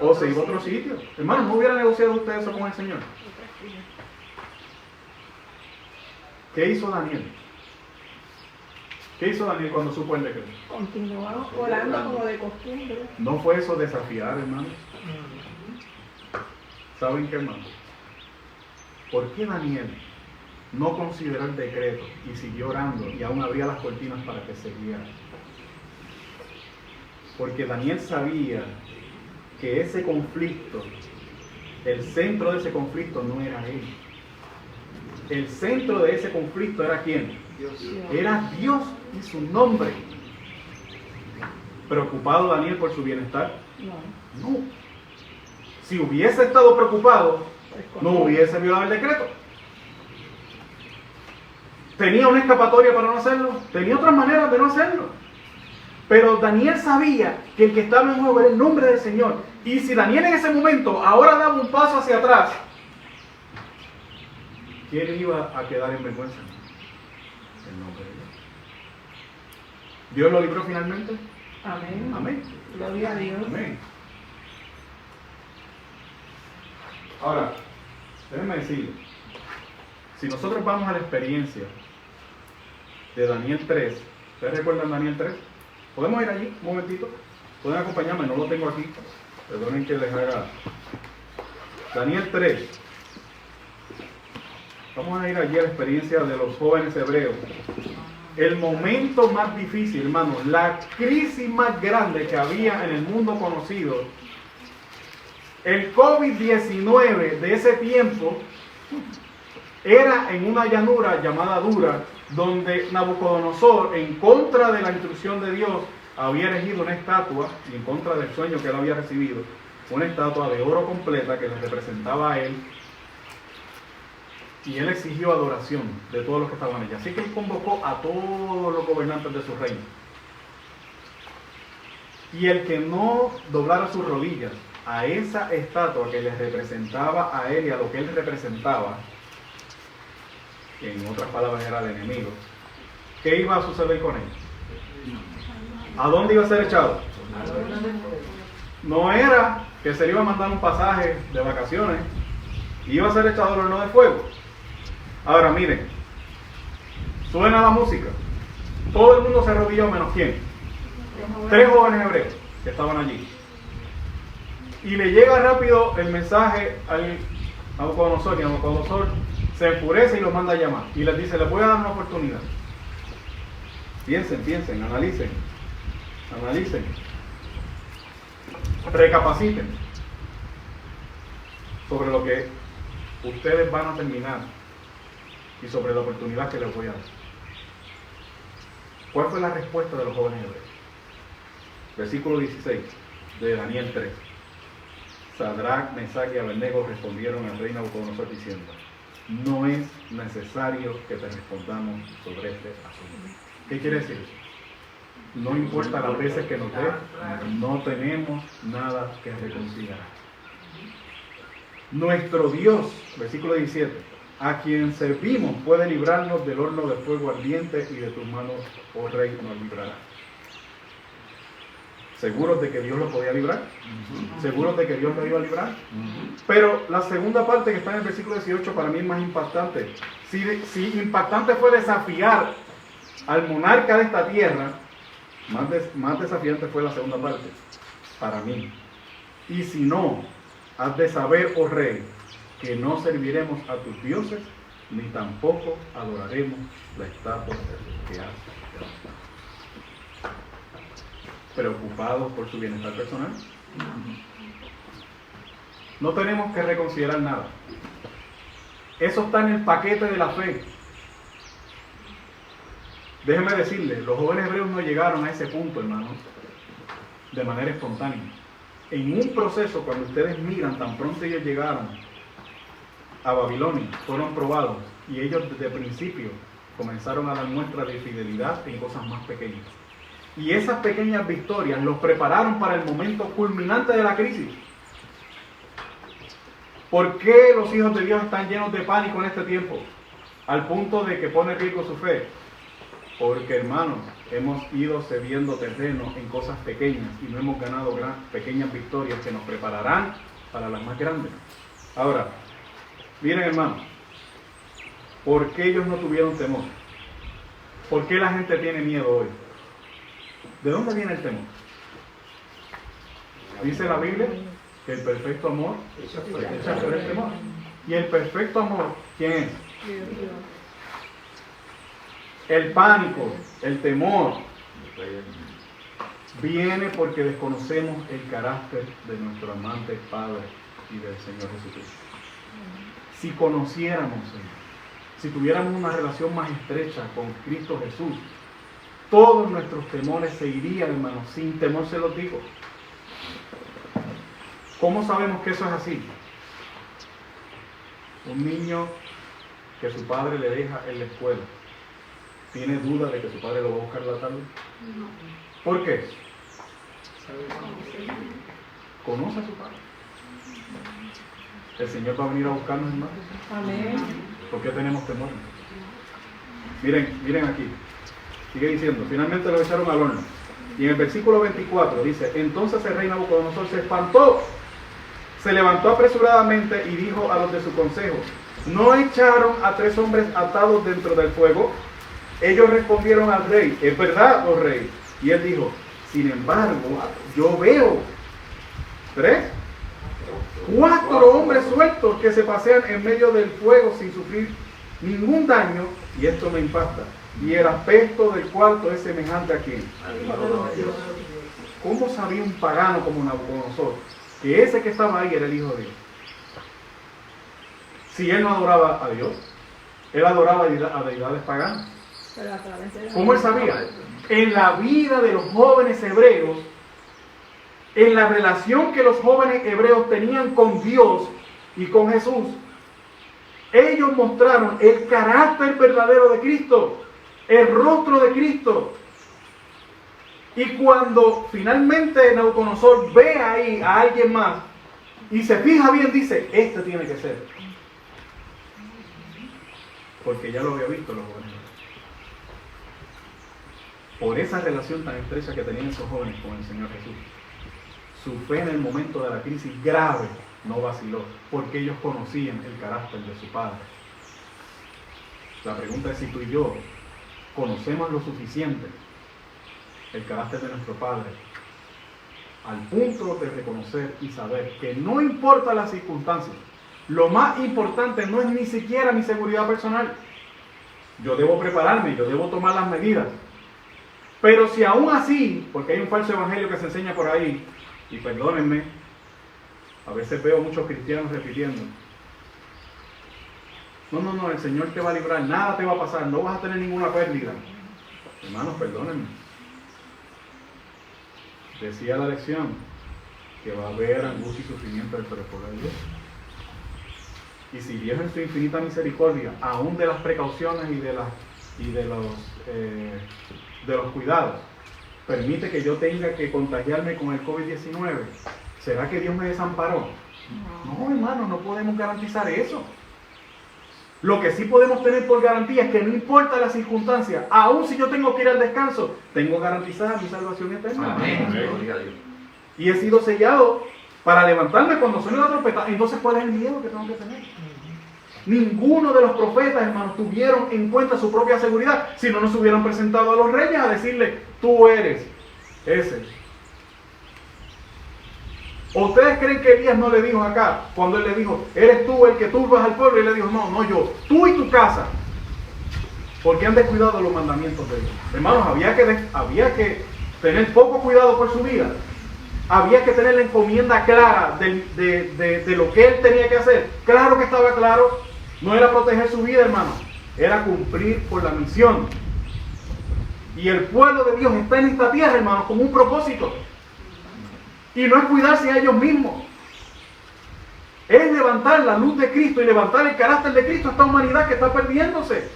O se iba a otro sitio. Hermano, ¿no hubiera negociado usted eso con el Señor? ¿Qué hizo Daniel? ¿Qué hizo Daniel cuando supo el decreto? Continuamos orando como de costumbre. No fue eso desafiar, hermano. ¿Saben qué, hermano? ¿Por qué Daniel no consideró el decreto y siguió orando y aún abría las cortinas para que se viera? Porque Daniel sabía que ese conflicto, el centro de ese conflicto no era él. El centro de ese conflicto era ¿quién? Dios. Era Dios y su nombre. ¿Preocupado Daniel por su bienestar? No. No. Si hubiese estado preocupado, no hubiese violado el decreto. ¿Tenía una escapatoria para no hacerlo? Tenía otras maneras de no hacerlo. Pero Daniel sabía que el que estaba en juego era el nombre del Señor. Y si Daniel en ese momento ahora daba un paso hacia atrás, ¿quién iba a quedar en vergüenza? El nombre de Dios. ¿Dios lo libró finalmente? Amén. Amén. Gloria a Dios. Amén. Ahora, déjenme decirle, si nosotros vamos a la experiencia de Daniel 3, ¿ustedes recuerdan Daniel 3? ¿Podemos ir allí un momentito? ¿Pueden acompañarme? No lo tengo aquí. Perdonen que les haga. Daniel 3. Vamos a ir allí a la experiencia de los jóvenes hebreos. El momento más difícil, hermanos, la crisis más grande que había en el mundo conocido, el COVID-19 de ese tiempo, era en una llanura llamada Dura, donde Nabucodonosor, en contra de la instrucción de Dios, había elegido una estatua, y en contra del sueño que él había recibido, una estatua de oro completa que le representaba a él, y él exigió adoración de todos los que estaban allí. Así que él convocó a todos los gobernantes de su reino. Y el que no doblara sus rodillas a esa estatua que le representaba a él y a lo que él representaba, que en otras palabras era el enemigo, ¿qué iba a suceder con él? ¿A dónde iba a ser echado? No era que se le iba a mandar un pasaje de vacaciones, iba a ser echado al horno de fuego. Ahora miren, suena la música, todo el mundo se arrodilló menos ¿quién? 3 jóvenes hebreos que estaban allí. Y le llega rápido el mensaje al Nabucodonosor, y Nabucodonosor se enfurece y los manda a llamar. Y les dice, les voy a dar una oportunidad. Piensen, analicen. Recapaciten sobre lo que ustedes van a terminar y sobre la oportunidad que les voy a dar. ¿Cuál fue la respuesta de los jóvenes hebreos? Versículo 16 de Daniel 3. Sadrach, Mesach y Abednego respondieron al rey Nabucodonosor diciendo, no es necesario que te respondamos sobre este asunto. ¿Qué quiere decir eso? No importa las veces que nos dé, no tenemos nada que reconsiderar. Nuestro Dios, versículo 17, a quien servimos puede librarnos del horno de fuego ardiente y de tus manos, oh rey, nos librará. ¿Seguros de que Dios lo podía librar? ¿Seguros de que Dios lo iba a librar? Pero la segunda parte que está en el versículo 18 para mí es más impactante. Si impactante fue desafiar al monarca de esta tierra, más desafiante fue la segunda parte, para mí. Y si no, has de saber, oh rey, que no serviremos a tus dioses, ni tampoco adoraremos la estatua que has levantado. ¿Preocupados por su bienestar personal? No tenemos que reconsiderar nada. Eso está en el paquete de la fe. Déjenme decirles, los jóvenes hebreos no llegaron a ese punto, hermanos, de manera espontánea. En un proceso, cuando ustedes miran, tan pronto ellos llegaron a Babilonia fueron probados y ellos desde el principio comenzaron a dar muestra de fidelidad en cosas más pequeñas. Y esas pequeñas victorias los prepararon para el momento culminante de la crisis. ¿Por qué los hijos de Dios están llenos de pánico en este tiempo? Al punto de que pone en riesgo su fe. Porque, hermanos, hemos ido cediendo terreno en cosas pequeñas y no hemos ganado pequeñas victorias que nos prepararán para las más grandes. Ahora, miren, hermanos, ¿por qué ellos no tuvieron temor? ¿Por qué la gente tiene miedo hoy? ¿De dónde viene el temor? Dice la Biblia que el perfecto amor echa fuera el temor. ¿Y el perfecto amor quién es? El pánico, el temor, viene porque desconocemos el carácter de nuestro amante Padre y del Señor Jesucristo. Si conociéramos, si tuviéramos una relación más estrecha con Cristo Jesús, todos nuestros temores se irían, hermanos. Sin temor se los digo. ¿Cómo sabemos que eso es así? Un niño que su padre le deja en la escuela, ¿tiene duda de que su padre lo va a buscar la tarde? No. ¿Por qué? Conoce a su padre. El Señor va a venir a buscarnos, hermanos. Amén. ¿Por qué tenemos temor? Miren aquí. Sigue diciendo, finalmente lo echaron al horno. Y en el versículo 24 dice, entonces el rey Nabucodonosor se espantó, se levantó apresuradamente y dijo a los de su consejo, ¿no echaron a 3 hombres atados dentro del fuego? Ellos respondieron al rey, es verdad, oh rey. Y él dijo, sin embargo, yo veo 4 hombres sueltos que se pasean en medio del fuego sin sufrir ningún daño, y esto me impacta. Y el aspecto del cuarto es semejante a quién. ¿Cómo sabía un pagano como Nabucodonosor que ese que estaba ahí era el Hijo de Dios? Si él no adoraba a Dios, él adoraba a deidades paganas. ¿Cómo él sabía? En la vida de los jóvenes hebreos, en la relación que los jóvenes hebreos tenían con Dios y con Jesús, ellos mostraron el carácter verdadero de Cristo, el rostro de Cristo. Y cuando finalmente Nabucodonosor ve ahí a alguien más y se fija bien, dice, este tiene que ser. Porque ya lo había visto los jóvenes. Por esa relación tan estrecha que tenían esos jóvenes con el Señor Jesús. Su fe en el momento de la crisis grave no vaciló, porque ellos conocían el carácter de su Padre. La pregunta es si tú y yo conocemos lo suficiente el carácter de nuestro Padre, al punto de reconocer y saber que no importa las circunstancias, lo más importante no es ni siquiera mi seguridad personal. Yo debo prepararme, yo debo tomar las medidas. Pero si aún así, porque hay un falso evangelio que se enseña por ahí, y perdónenme, a veces veo muchos cristianos repitiendo, no, el Señor te va a librar, nada te va a pasar, no vas a tener ninguna pérdida. Hermanos, perdónenme. Decía la lección que va a haber angustia y sufrimiento dentro del pueblo de Dios. Y si Dios en su infinita misericordia, aún de las precauciones y de los cuidados, permite que yo tenga que contagiarme con el COVID-19, ¿será que Dios me desamparó? No, hermano, no podemos garantizar eso. Lo que sí podemos tener por garantía es que no importa la circunstancia, aun si yo tengo que ir al descanso, tengo garantizada mi salvación eterna. Amén. Y he sido sellado para levantarme cuando suene la trompeta. Entonces, ¿cuál es el miedo que tengo que tener? Ninguno de los profetas, hermanos, tuvieron en cuenta su propia seguridad, si no se hubieran presentado a los reyes a decirle, tú eres ese. ¿O ustedes creen que Elías no le dijo acá, cuando él le dijo, eres tú el que turbas al pueblo? Y él le dijo, no yo, tú y tu casa, porque han descuidado los mandamientos de Dios. Hermanos, había que tener poco cuidado por su vida. Había que tener la encomienda clara de lo que él tenía que hacer. Claro que estaba claro, no era proteger su vida, hermanos, era cumplir con la misión. Y el pueblo de Dios está en esta tierra, hermanos, con un propósito. Y no es cuidarse a ellos mismos. Es levantar la luz de Cristo y levantar el carácter de Cristo a esta humanidad que está perdiéndose.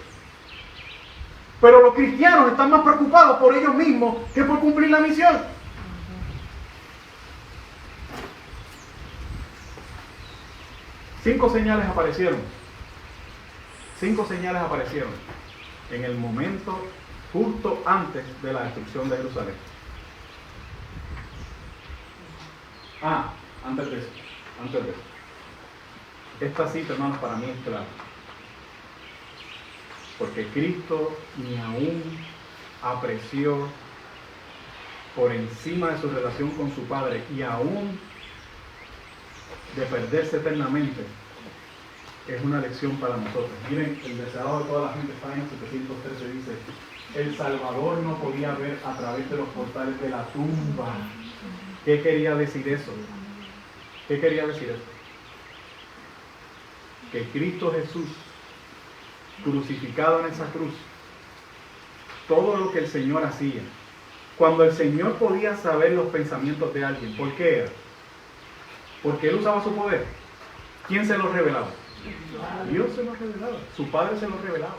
Pero los cristianos están más preocupados por ellos mismos que por cumplir la misión. Cinco señales aparecieron en el momento justo antes de la destrucción de Jerusalén. Antes de eso. Esta cita, hermanos, para mí es clara. Porque Cristo ni aún apreció por encima de su relación con su Padre y aún de perderse eternamente, es una lección para nosotros. Miren, el deseado de toda la gente, página 713, dice: el Salvador no podía ver a través de los portales de la tumba. ¿Qué quería decir eso? Que Cristo Jesús, crucificado en esa cruz, todo lo que el Señor hacía, cuando el Señor podía saber los pensamientos de alguien, ¿por qué era? Porque Él usaba su poder. ¿Quién se los revelaba? Dios se los revelaba, su Padre se los revelaba.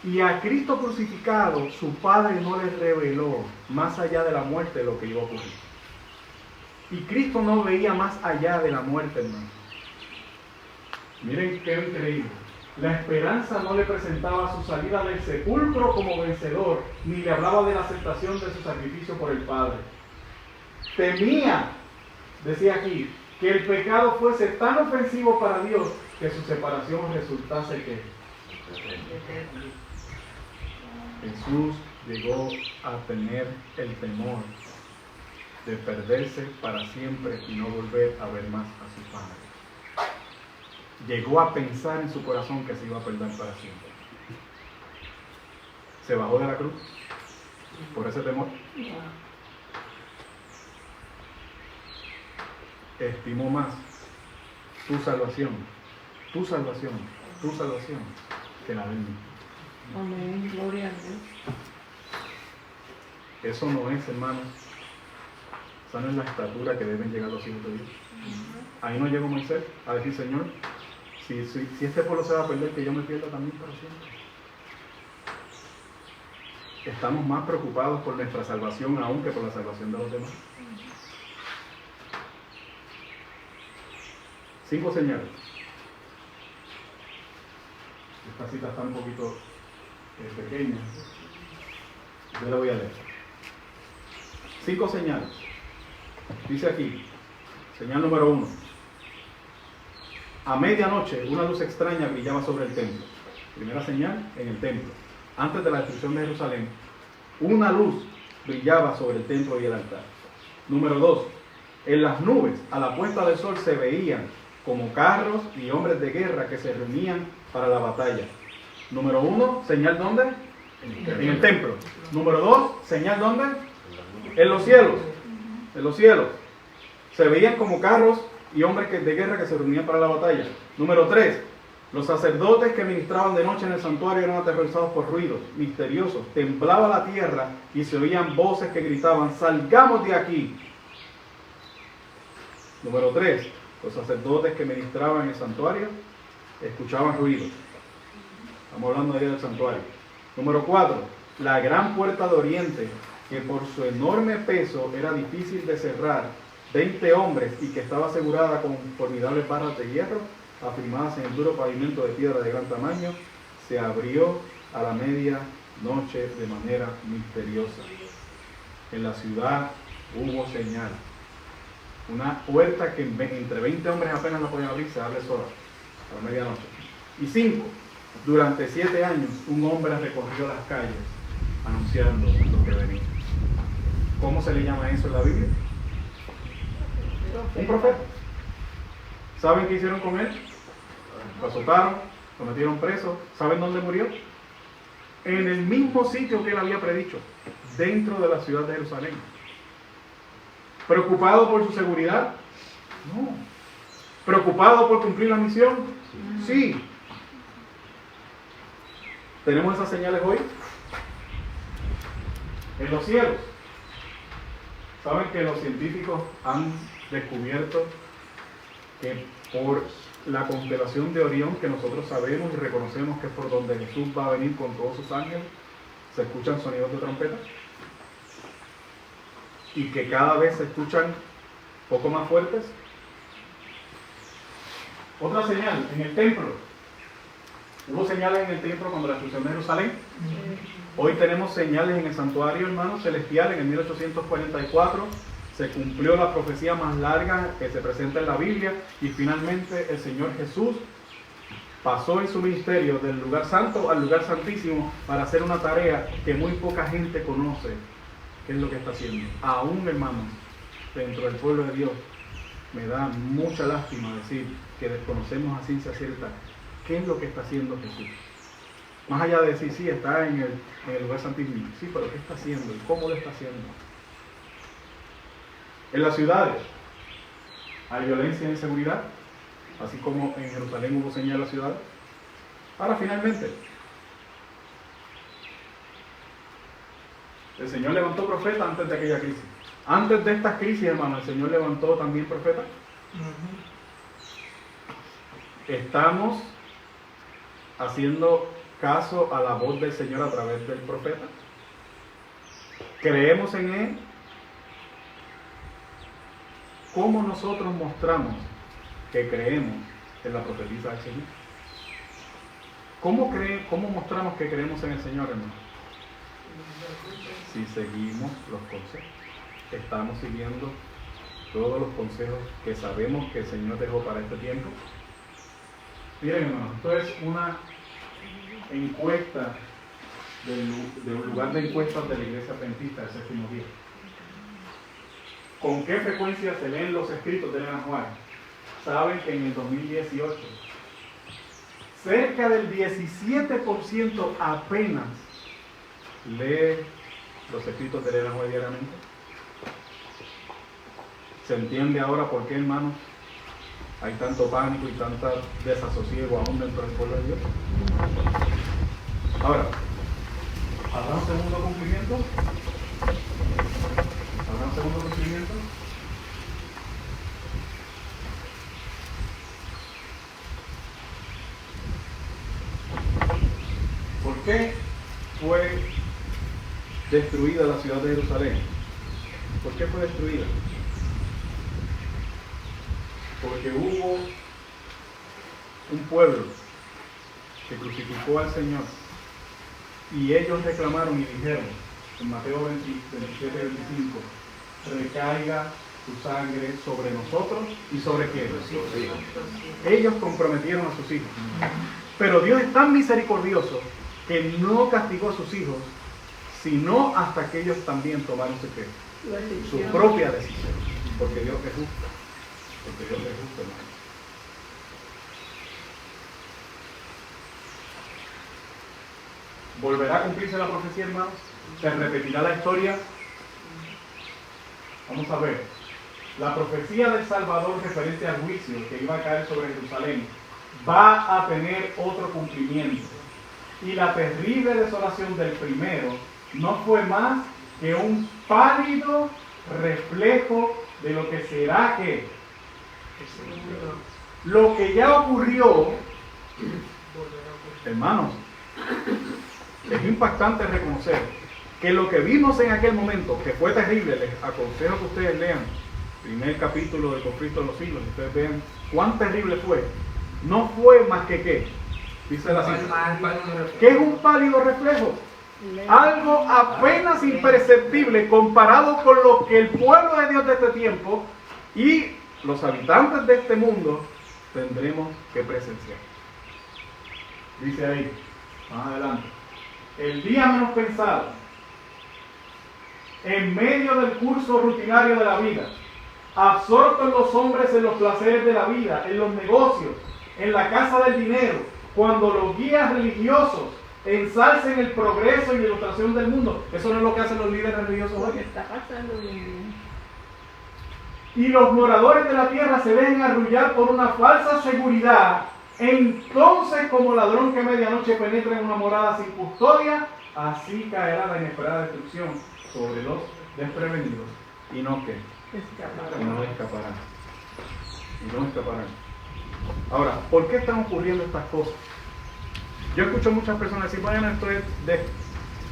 Y a Cristo crucificado, su Padre no le reveló más allá de la muerte lo que iba a ocurrir. Y Cristo no veía más allá de la muerte, hermano. Miren qué increíble. La esperanza no le presentaba su salida del sepulcro como vencedor, ni le hablaba de la aceptación de su sacrificio por el Padre. Temía, decía aquí, que el pecado fuese tan ofensivo para Dios que su separación resultase que Jesús llegó a tener el temor de perderse para siempre y no volver a ver más a su Padre. Llegó a pensar en su corazón que se iba a perder para siempre. Se bajó de la cruz por ese temor. Estimó más tu salvación que la del mismo. Amén, gloria a Dios. Eso no es, hermanos, esa no es la estatura que deben llegar los hijos de Dios. Ahí no llegó Moisés a decir: Señor, si este pueblo se va a perder, que yo me pierda también para siempre. Estamos más preocupados por nuestra salvación aún que por la salvación de los demás. 5 señales. Esta cita está un poquito pequeña. Yo la voy a leer. 5 señales. Dice aquí, señal número 1. A medianoche una luz extraña brillaba sobre el templo. Primera señal, en el templo. Antes de la destrucción de Jerusalén, una luz brillaba sobre el templo y el altar. Número 2. En las nubes, a la puesta del sol, se veían como carros y hombres de guerra que se reunían para la batalla. Número 1, señal ¿dónde? En el templo. Número 2, señal ¿dónde? En los cielos. En los cielos. Se veían como carros y hombres de guerra que se reunían para la batalla. Número 3, los sacerdotes que ministraban de noche en el santuario eran aterrorizados por ruidos misteriosos. Temblaba la tierra y se oían voces que gritaban: ¡salgamos de aquí! Número 3, los sacerdotes que ministraban en el santuario escuchaban ruidos. Estamos hablando ahí del santuario. Número 4, la gran puerta de oriente, que por su enorme peso era difícil de cerrar, 20 hombres, y que estaba asegurada con formidables barras de hierro afirmadas en el duro pavimento de piedra de gran tamaño, se abrió a la medianoche de manera misteriosa. En la ciudad hubo señal. Una puerta que entre 20 hombres apenas la podían abrir, se abre sola a la medianoche. Y 5, durante 7 años un hombre recorrió las calles anunciando lo que venía. ¿Cómo se le llama eso en la Biblia? Un profeta. ¿Saben qué hicieron con él? Lo azotaron, lo metieron preso. ¿Saben dónde murió? En el mismo sitio que él había predicho, dentro de la ciudad de Jerusalén. ¿Preocupado por su seguridad? No. ¿Preocupado por cumplir la misión? Sí. ¿Tenemos esas señales hoy? En los cielos. ¿Saben que los científicos han descubierto que por la constelación de Orión, que nosotros sabemos y reconocemos que es por donde Jesús va a venir con todos sus ángeles. Se escuchan sonidos de trompeta y que cada vez se escuchan poco más fuertes. Otra señal, en el templo. Hubo señales en el templo cuando la destrucción de Jerusalén. Hoy tenemos señales en el santuario, hermanos, celestial. En el 1844 se cumplió la profecía más larga que se presenta en la Biblia y finalmente el Señor Jesús pasó en su ministerio del lugar santo al lugar santísimo para hacer una tarea que muy poca gente conoce, qué es lo que está haciendo. Aún, hermanos, dentro del pueblo de Dios, me da mucha lástima decir que desconocemos a ciencia cierta qué es lo que está haciendo Jesús. Más allá de decir, sí, está en el lugar santísimo, sí, pero ¿qué está haciendo y cómo lo está haciendo? En las ciudades hay violencia e inseguridad, así como en Jerusalén hubo señal en la ciudad. Ahora, finalmente, el Señor levantó profeta antes de aquella crisis. Antes de estas crisis, hermano, el Señor levantó también profeta. Estamos haciendo caso a la voz del Señor a través del profeta. Creemos en Él. ¿Cómo nosotros mostramos que creemos en la profetisa del Señor? ¿Cómo mostramos que creemos en el Señor, hermano? Si seguimos los consejos. Estamos siguiendo todos los consejos que sabemos que el Señor dejó para este tiempo. Miren, hermano, esto es una encuesta de un lugar de encuestas de la Iglesia Adventista del Séptimo Día. ¿Con qué frecuencia se leen los escritos de Elena White? Saben que en el 2018 cerca del 17% apenas lee los escritos de Elena White diariamente. ¿Se entiende ahora por qué, hermanos, hay tanto pánico y tanta desasosiego aún dentro del pueblo de Dios? Ahora, ¿habrá un segundo cumplimiento? ¿Habrá un segundo cumplimiento? ¿Por qué fue destruida la ciudad de Jerusalén? ¿Por qué fue destruida? Porque hubo un pueblo que crucificó al Señor y ellos reclamaron y dijeron en Mateo 27-25, recaiga tu sangre sobre nosotros y sobre quién. Ellos comprometieron a sus hijos, pero Dios es tan misericordioso que no castigó a sus hijos sino hasta que ellos también tomaron su propia decisión, porque Dios es justo. Porque Dios es justo, hermano. ¿Volverá a cumplirse la profecía, hermanos? ¿Se repetirá la historia? Vamos a ver. La profecía del Salvador referente al juicio que iba a caer sobre Jerusalén va a tener otro cumplimiento. Y la terrible desolación del primero no fue más que un pálido reflejo de lo que será que lo que ya ocurrió, hermanos, es impactante reconocer que lo que vimos en aquel momento, que fue terrible, les aconsejo que ustedes lean el primer capítulo del conflicto de los siglos, y ustedes vean cuán terrible fue. No fue más que ¿qué? Dice la cita. ¿Qué es un pálido reflejo? Algo apenas imperceptible comparado con lo que el pueblo de Dios de este tiempo y los habitantes de este mundo tendremos que presenciar. Dice ahí, más adelante, el día menos pensado, en medio del curso rutinario de la vida, absortos los hombres en los placeres de la vida, en los negocios, en la casa del dinero, cuando los guías religiosos ensalcen el progreso y la ilustración del mundo. Eso no es lo que hacen los líderes religiosos hoy. Está pasando bien. Y los moradores de la tierra se dejen arrullar por una falsa seguridad, entonces como ladrón que a medianoche penetra en una morada sin custodia, así caerá la inesperada destrucción sobre los desprevenidos. Y no que, y no escaparán. Y no escaparán. Ahora, ¿por qué están ocurriendo estas cosas? Yo escucho muchas personas decir, bueno, esto es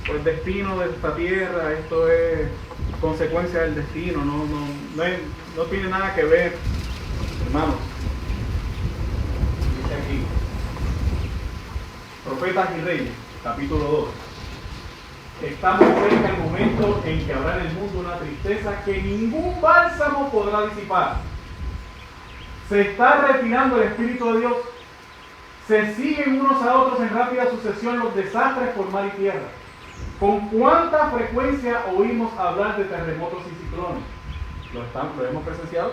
pues, destino de esta tierra, esto es consecuencia del destino, no tiene nada que ver, hermanos. Dice aquí, Profetas y Reyes, capítulo 2. Estamos cerca del momento en que habrá en el mundo una tristeza que ningún bálsamo podrá disipar. Se está retirando el Espíritu de Dios. Se siguen unos a otros en rápida sucesión los desastres por mar y tierra. ¿Con cuánta frecuencia oímos hablar de terremotos y ciclones? ¿Lo hemos presenciado?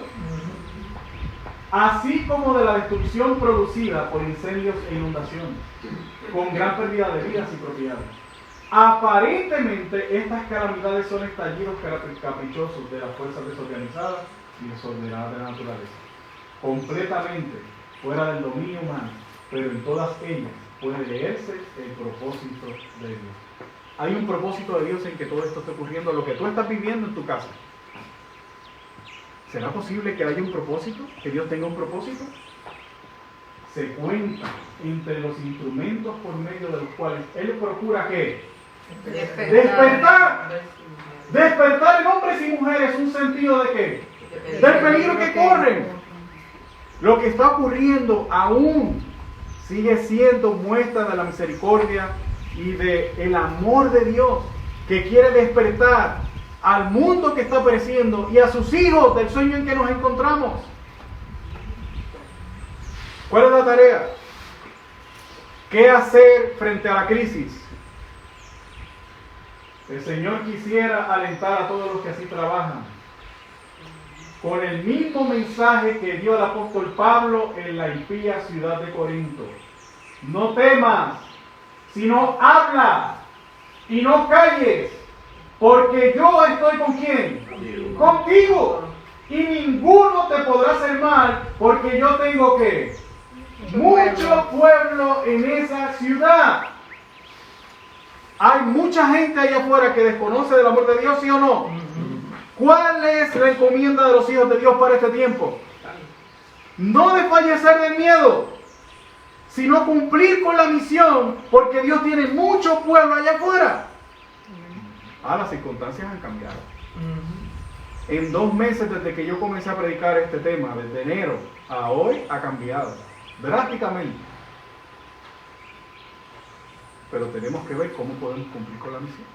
Así como de la destrucción producida por incendios e inundaciones, con gran pérdida de vidas y propiedades. Aparentemente, estas calamidades son estallidos caprichosos de las fuerzas desorganizadas y desordenadas de la naturaleza, completamente fuera del dominio humano, pero en todas ellas puede leerse el propósito de Dios. Hay un propósito de Dios en que todo esto esté ocurriendo, lo que tú estás viviendo en tu casa. ¿Será posible que haya un propósito? ¿Que Dios tenga un propósito? Se cuenta entre los instrumentos por medio de los cuales Él procura ¿qué? Despertar en hombres y mujeres un sentido de ¿qué? Del peligro que corren. Lo que está ocurriendo aún sigue siendo muestra de la misericordia y del amor de Dios, que quiere despertar al mundo que está pereciendo y a sus hijos del sueño en que nos encontramos. ¿Cuál es la tarea? ¿Qué hacer frente a la crisis? El Señor quisiera alentar a todos los que así trabajan con el mismo mensaje que dio el apóstol Pablo en la impía ciudad de Corinto. No temas, sino habla y no calles, porque yo estoy ¿con quién? Contigo. Y ninguno te podrá hacer mal, porque yo tengo ¿qué? Mucho pueblo en esa ciudad. Hay mucha gente allá afuera que desconoce del amor de Dios, ¿sí o no? ¿Cuál es la encomienda de los hijos de Dios para este tiempo? No desfallecer del miedo, sino cumplir con la misión, porque Dios tiene mucho pueblo allá afuera. Las circunstancias han cambiado. En 2 meses desde que yo comencé a predicar este tema, desde enero a hoy, ha cambiado drásticamente. Pero tenemos que ver cómo podemos cumplir con la misión.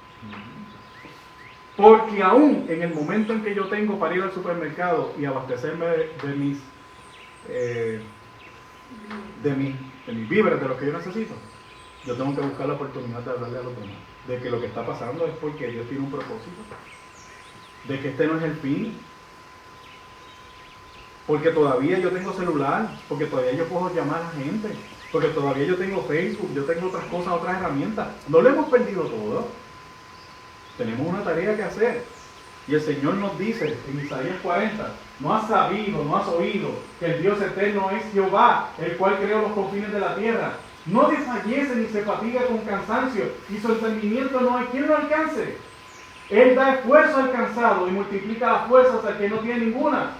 Porque aún en el momento en que yo tengo para ir al supermercado y abastecerme de mis víveres, de lo que yo necesito, yo tengo que buscar la oportunidad de hablarle a los demás de que lo que está pasando es porque Dios tiene un propósito, de que este no es el fin, porque todavía yo tengo celular, porque todavía yo puedo llamar a gente, porque todavía yo tengo Facebook, yo tengo otras cosas, otras herramientas. No lo hemos perdido todo. Tenemos una tarea que hacer. Y el Señor nos dice en Isaías 40, no has sabido, no has oído que el Dios eterno es Jehová, el cual creó los confines de la tierra. No desfallece ni se fatiga con cansancio, y su entendimiento no hay quien lo alcance. Él da esfuerzo al cansado y multiplica las fuerzas al que no tiene ninguna.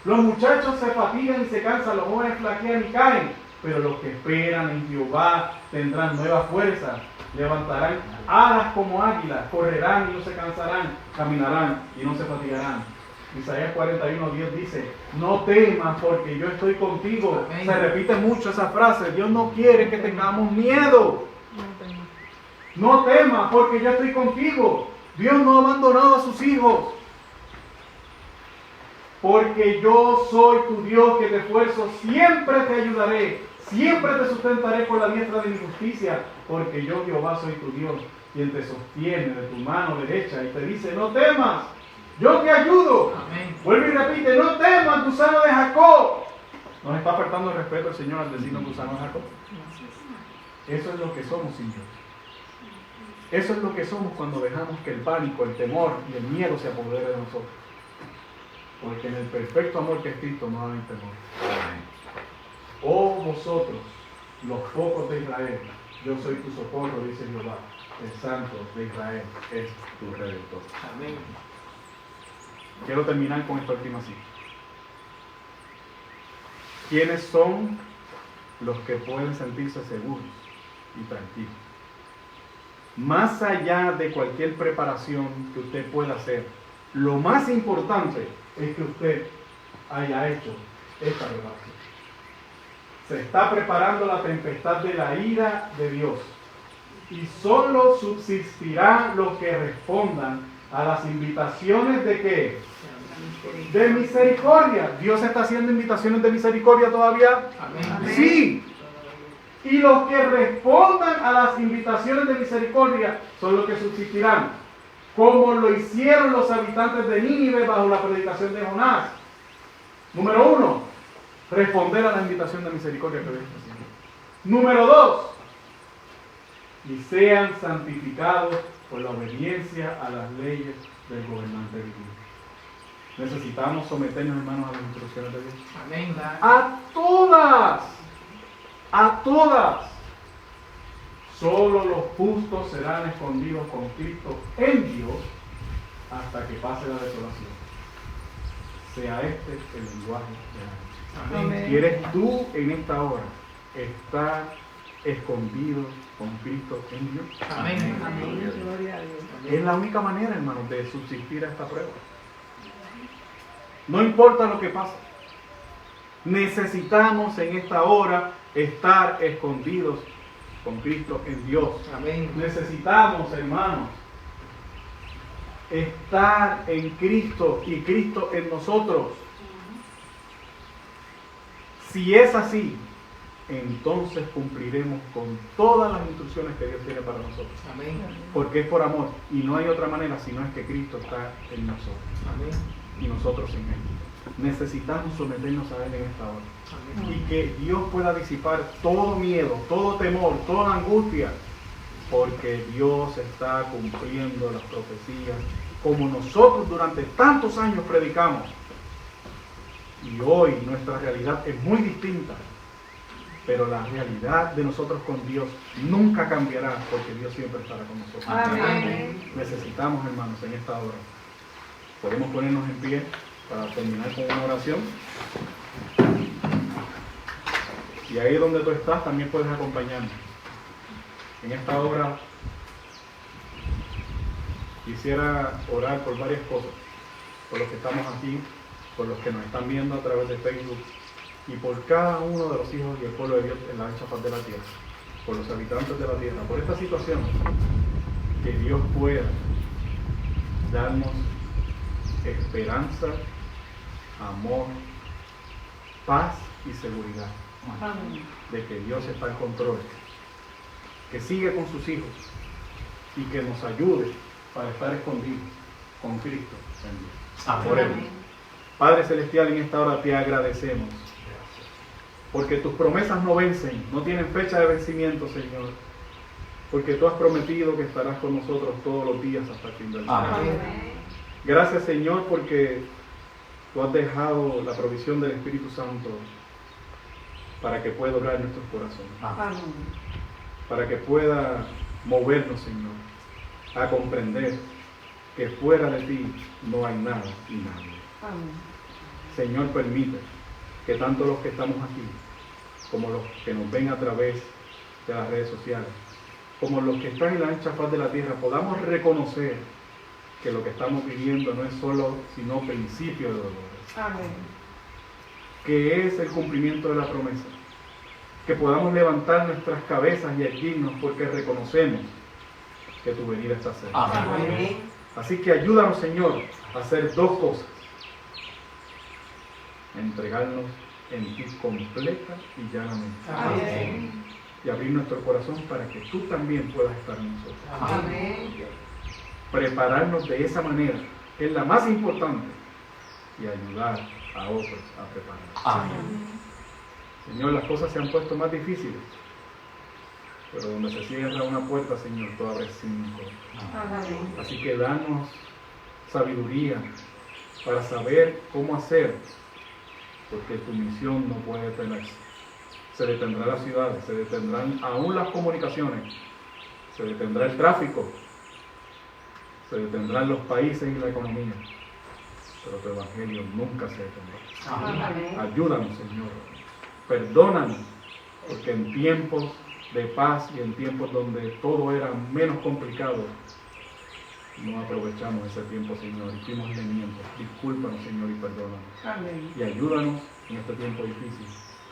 Los muchachos se fatigan y se cansan, los jóvenes flaquean y caen, pero los que esperan en Jehová tendrán nuevas fuerzas, levantarán alas como águilas, correrán y no se cansarán, caminarán y no se fatigarán. Isaías 41:10 dice, no temas porque yo estoy contigo. Se repite mucho esa frase. Dios no quiere que tengamos miedo. No temas porque yo estoy contigo. Dios no ha abandonado a sus hijos. Porque yo soy tu Dios que te esfuerzo, siempre te ayudaré, siempre te sustentaré con la diestra de mi justicia, porque yo Jehová soy tu Dios, quien te sostiene de tu mano derecha y te dice, no temas, yo te ayudo. Amén. Vuelve y repite, no temas, gusano de Jacob. Nos está faltando el respeto al Señor al decirnos gusano de Jacob. Eso es lo que somos sin Dios. Eso es lo que somos cuando dejamos que el pánico, el temor y el miedo se apodere de nosotros. Porque en el perfecto amor que es Cristo no hay temor. Oh vosotros, los pocos de Israel, yo soy tu socorro, dice Jehová, el Santo de Israel es tu Redentor. Amén. Quiero terminar con esta última cita. ¿quiénes son los que pueden sentirse seguros y tranquilos? Más allá de cualquier preparación que usted pueda hacer, lo más importante es que usted haya hecho esta preparación. Se está preparando la tempestad de la ira de Dios. Y solo subsistirán los que respondan a las invitaciones de ¿qué? De misericordia. ¿Dios está haciendo invitaciones de misericordia todavía? Amén. Sí. Y los que respondan a las invitaciones de misericordia son los que subsistirán, como lo hicieron los habitantes de Nínive bajo la predicación de Jonás. Número 1, responder a la invitación de misericordia que Dios está haciendo. Número 2, y sean santificados por la obediencia a las leyes del gobernante divino. Necesitamos someternos, hermanos, a las instrucciones de Dios. Amén. A todas. A todas. Solo los justos serán escondidos con Cristo en Dios hasta que pase la desolación. Sea este el lenguaje de la noche. Amén. ¿Quieres tú en esta hora estar escondido con Cristo en Dios? Amén. Amén. Gloria a Dios. Es la única manera, hermanos, de subsistir a esta prueba. No importa lo que pase. Necesitamos en esta hora estar escondidos con Cristo en Dios. Amén. Necesitamos, hermanos, estar en Cristo y Cristo en nosotros. Si es así, entonces cumpliremos con todas las instrucciones que Dios tiene para nosotros. Amén. Porque es por amor y no hay otra manera sino es que Cristo está en nosotros Amén. y nosotros en Él. Necesitamos someternos a Él en esta hora. Amén. Y que Dios pueda disipar todo miedo, todo temor, toda angustia, porque Dios está cumpliendo las profecías como nosotros durante tantos años predicamos. Y hoy nuestra realidad es muy distinta, pero la realidad de nosotros con Dios nunca cambiará, porque Dios siempre estará con nosotros. Amén. Necesitamos, hermanos, en esta hora. Podemos ponernos en pie para terminar con una oración. Y ahí donde tú estás también puedes acompañarnos. En esta hora quisiera orar por varias cosas, por los que estamos aquí, por los que nos están viendo a través de Facebook y por cada uno de los hijos y el pueblo de Dios en la ancha faz de la tierra, por los habitantes de la tierra, por esta situación, que Dios pueda darnos esperanza, amor, paz y seguridad Amén. de que Dios está en control, que sigue con sus hijos y que nos ayude para estar escondidos con Cristo en Dios. Oremos. Padre Celestial, en esta hora te agradecemos, porque tus promesas no vencen, no tienen fecha de vencimiento, Señor, porque tú has prometido que estarás con nosotros todos los días hasta el fin del mundo. Amén. Gracias, Señor, porque tú has dejado la provisión del Espíritu Santo para que pueda obrar en nuestros corazones, Amén. para que pueda movernos, Señor, a comprender que fuera de ti no hay nada y nadie. Amén. Señor, permite que tanto los que estamos aquí, como los que nos ven a través de las redes sociales, como los que están en la ancha faz de la tierra, podamos reconocer que lo que estamos viviendo no es solo, sino principio de dolores, Amén. que es el cumplimiento de la promesa, que podamos levantar nuestras cabezas y erguirnos porque reconocemos que tu venida está cerca. Amén. Así que ayúdanos, Señor, a hacer dos cosas: entregarnos en ti completa y llanamente, Amén. y abrir nuestro corazón para que tú también puedas estar en nosotros. Amén. Prepararnos de esa manera, que es la más importante, y ayudar a otros a prepararse. Amén. Señor, las cosas se han puesto más difíciles, pero donde se cierra una puerta, Señor, tú abres 5. Amén. Así que danos sabiduría para saber cómo hacer, porque tu misión no puede detenerse. Se detendrán las ciudades, se detendrán aún las comunicaciones, se detendrá el tráfico, se detendrán los países y la economía, pero tu evangelio nunca se detendrá. Amén. Amén. Ayúdanos, Señor, Perdónanos, porque en tiempos de paz y en tiempos donde todo era menos complicado, no aprovechamos ese tiempo, Señor, y fuimos lenientes. Discúlpanos, Señor, y perdónanos. Amén. Y ayúdanos en este tiempo difícil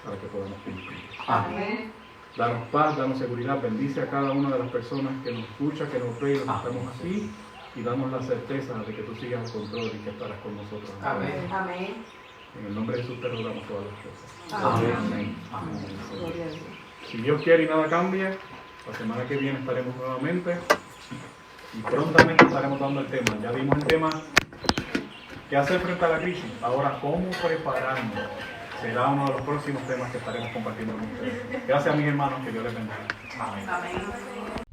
para que podamos cumplir. Amén. Danos paz, danos seguridad, bendice a cada una de las personas que nos escucha, que nos ve y los que estamos aquí, y damos la certeza de que tú sigas al control y que estarás con nosotros. Amén. Amén. En el nombre de Jesús te rogamos todas las cosas. Amén. Amén. Gloria a Dios. Si Dios quiere y nada cambia, la semana que viene estaremos nuevamente y prontamente estaremos dando el tema. Ya vimos el tema, ¿qué hacer frente a la crisis? Ahora, ¿cómo prepararnos? Será uno de los próximos temas que estaremos compartiendo con ustedes. Gracias a mis hermanos, que Dios les bendiga. Amén. Amén.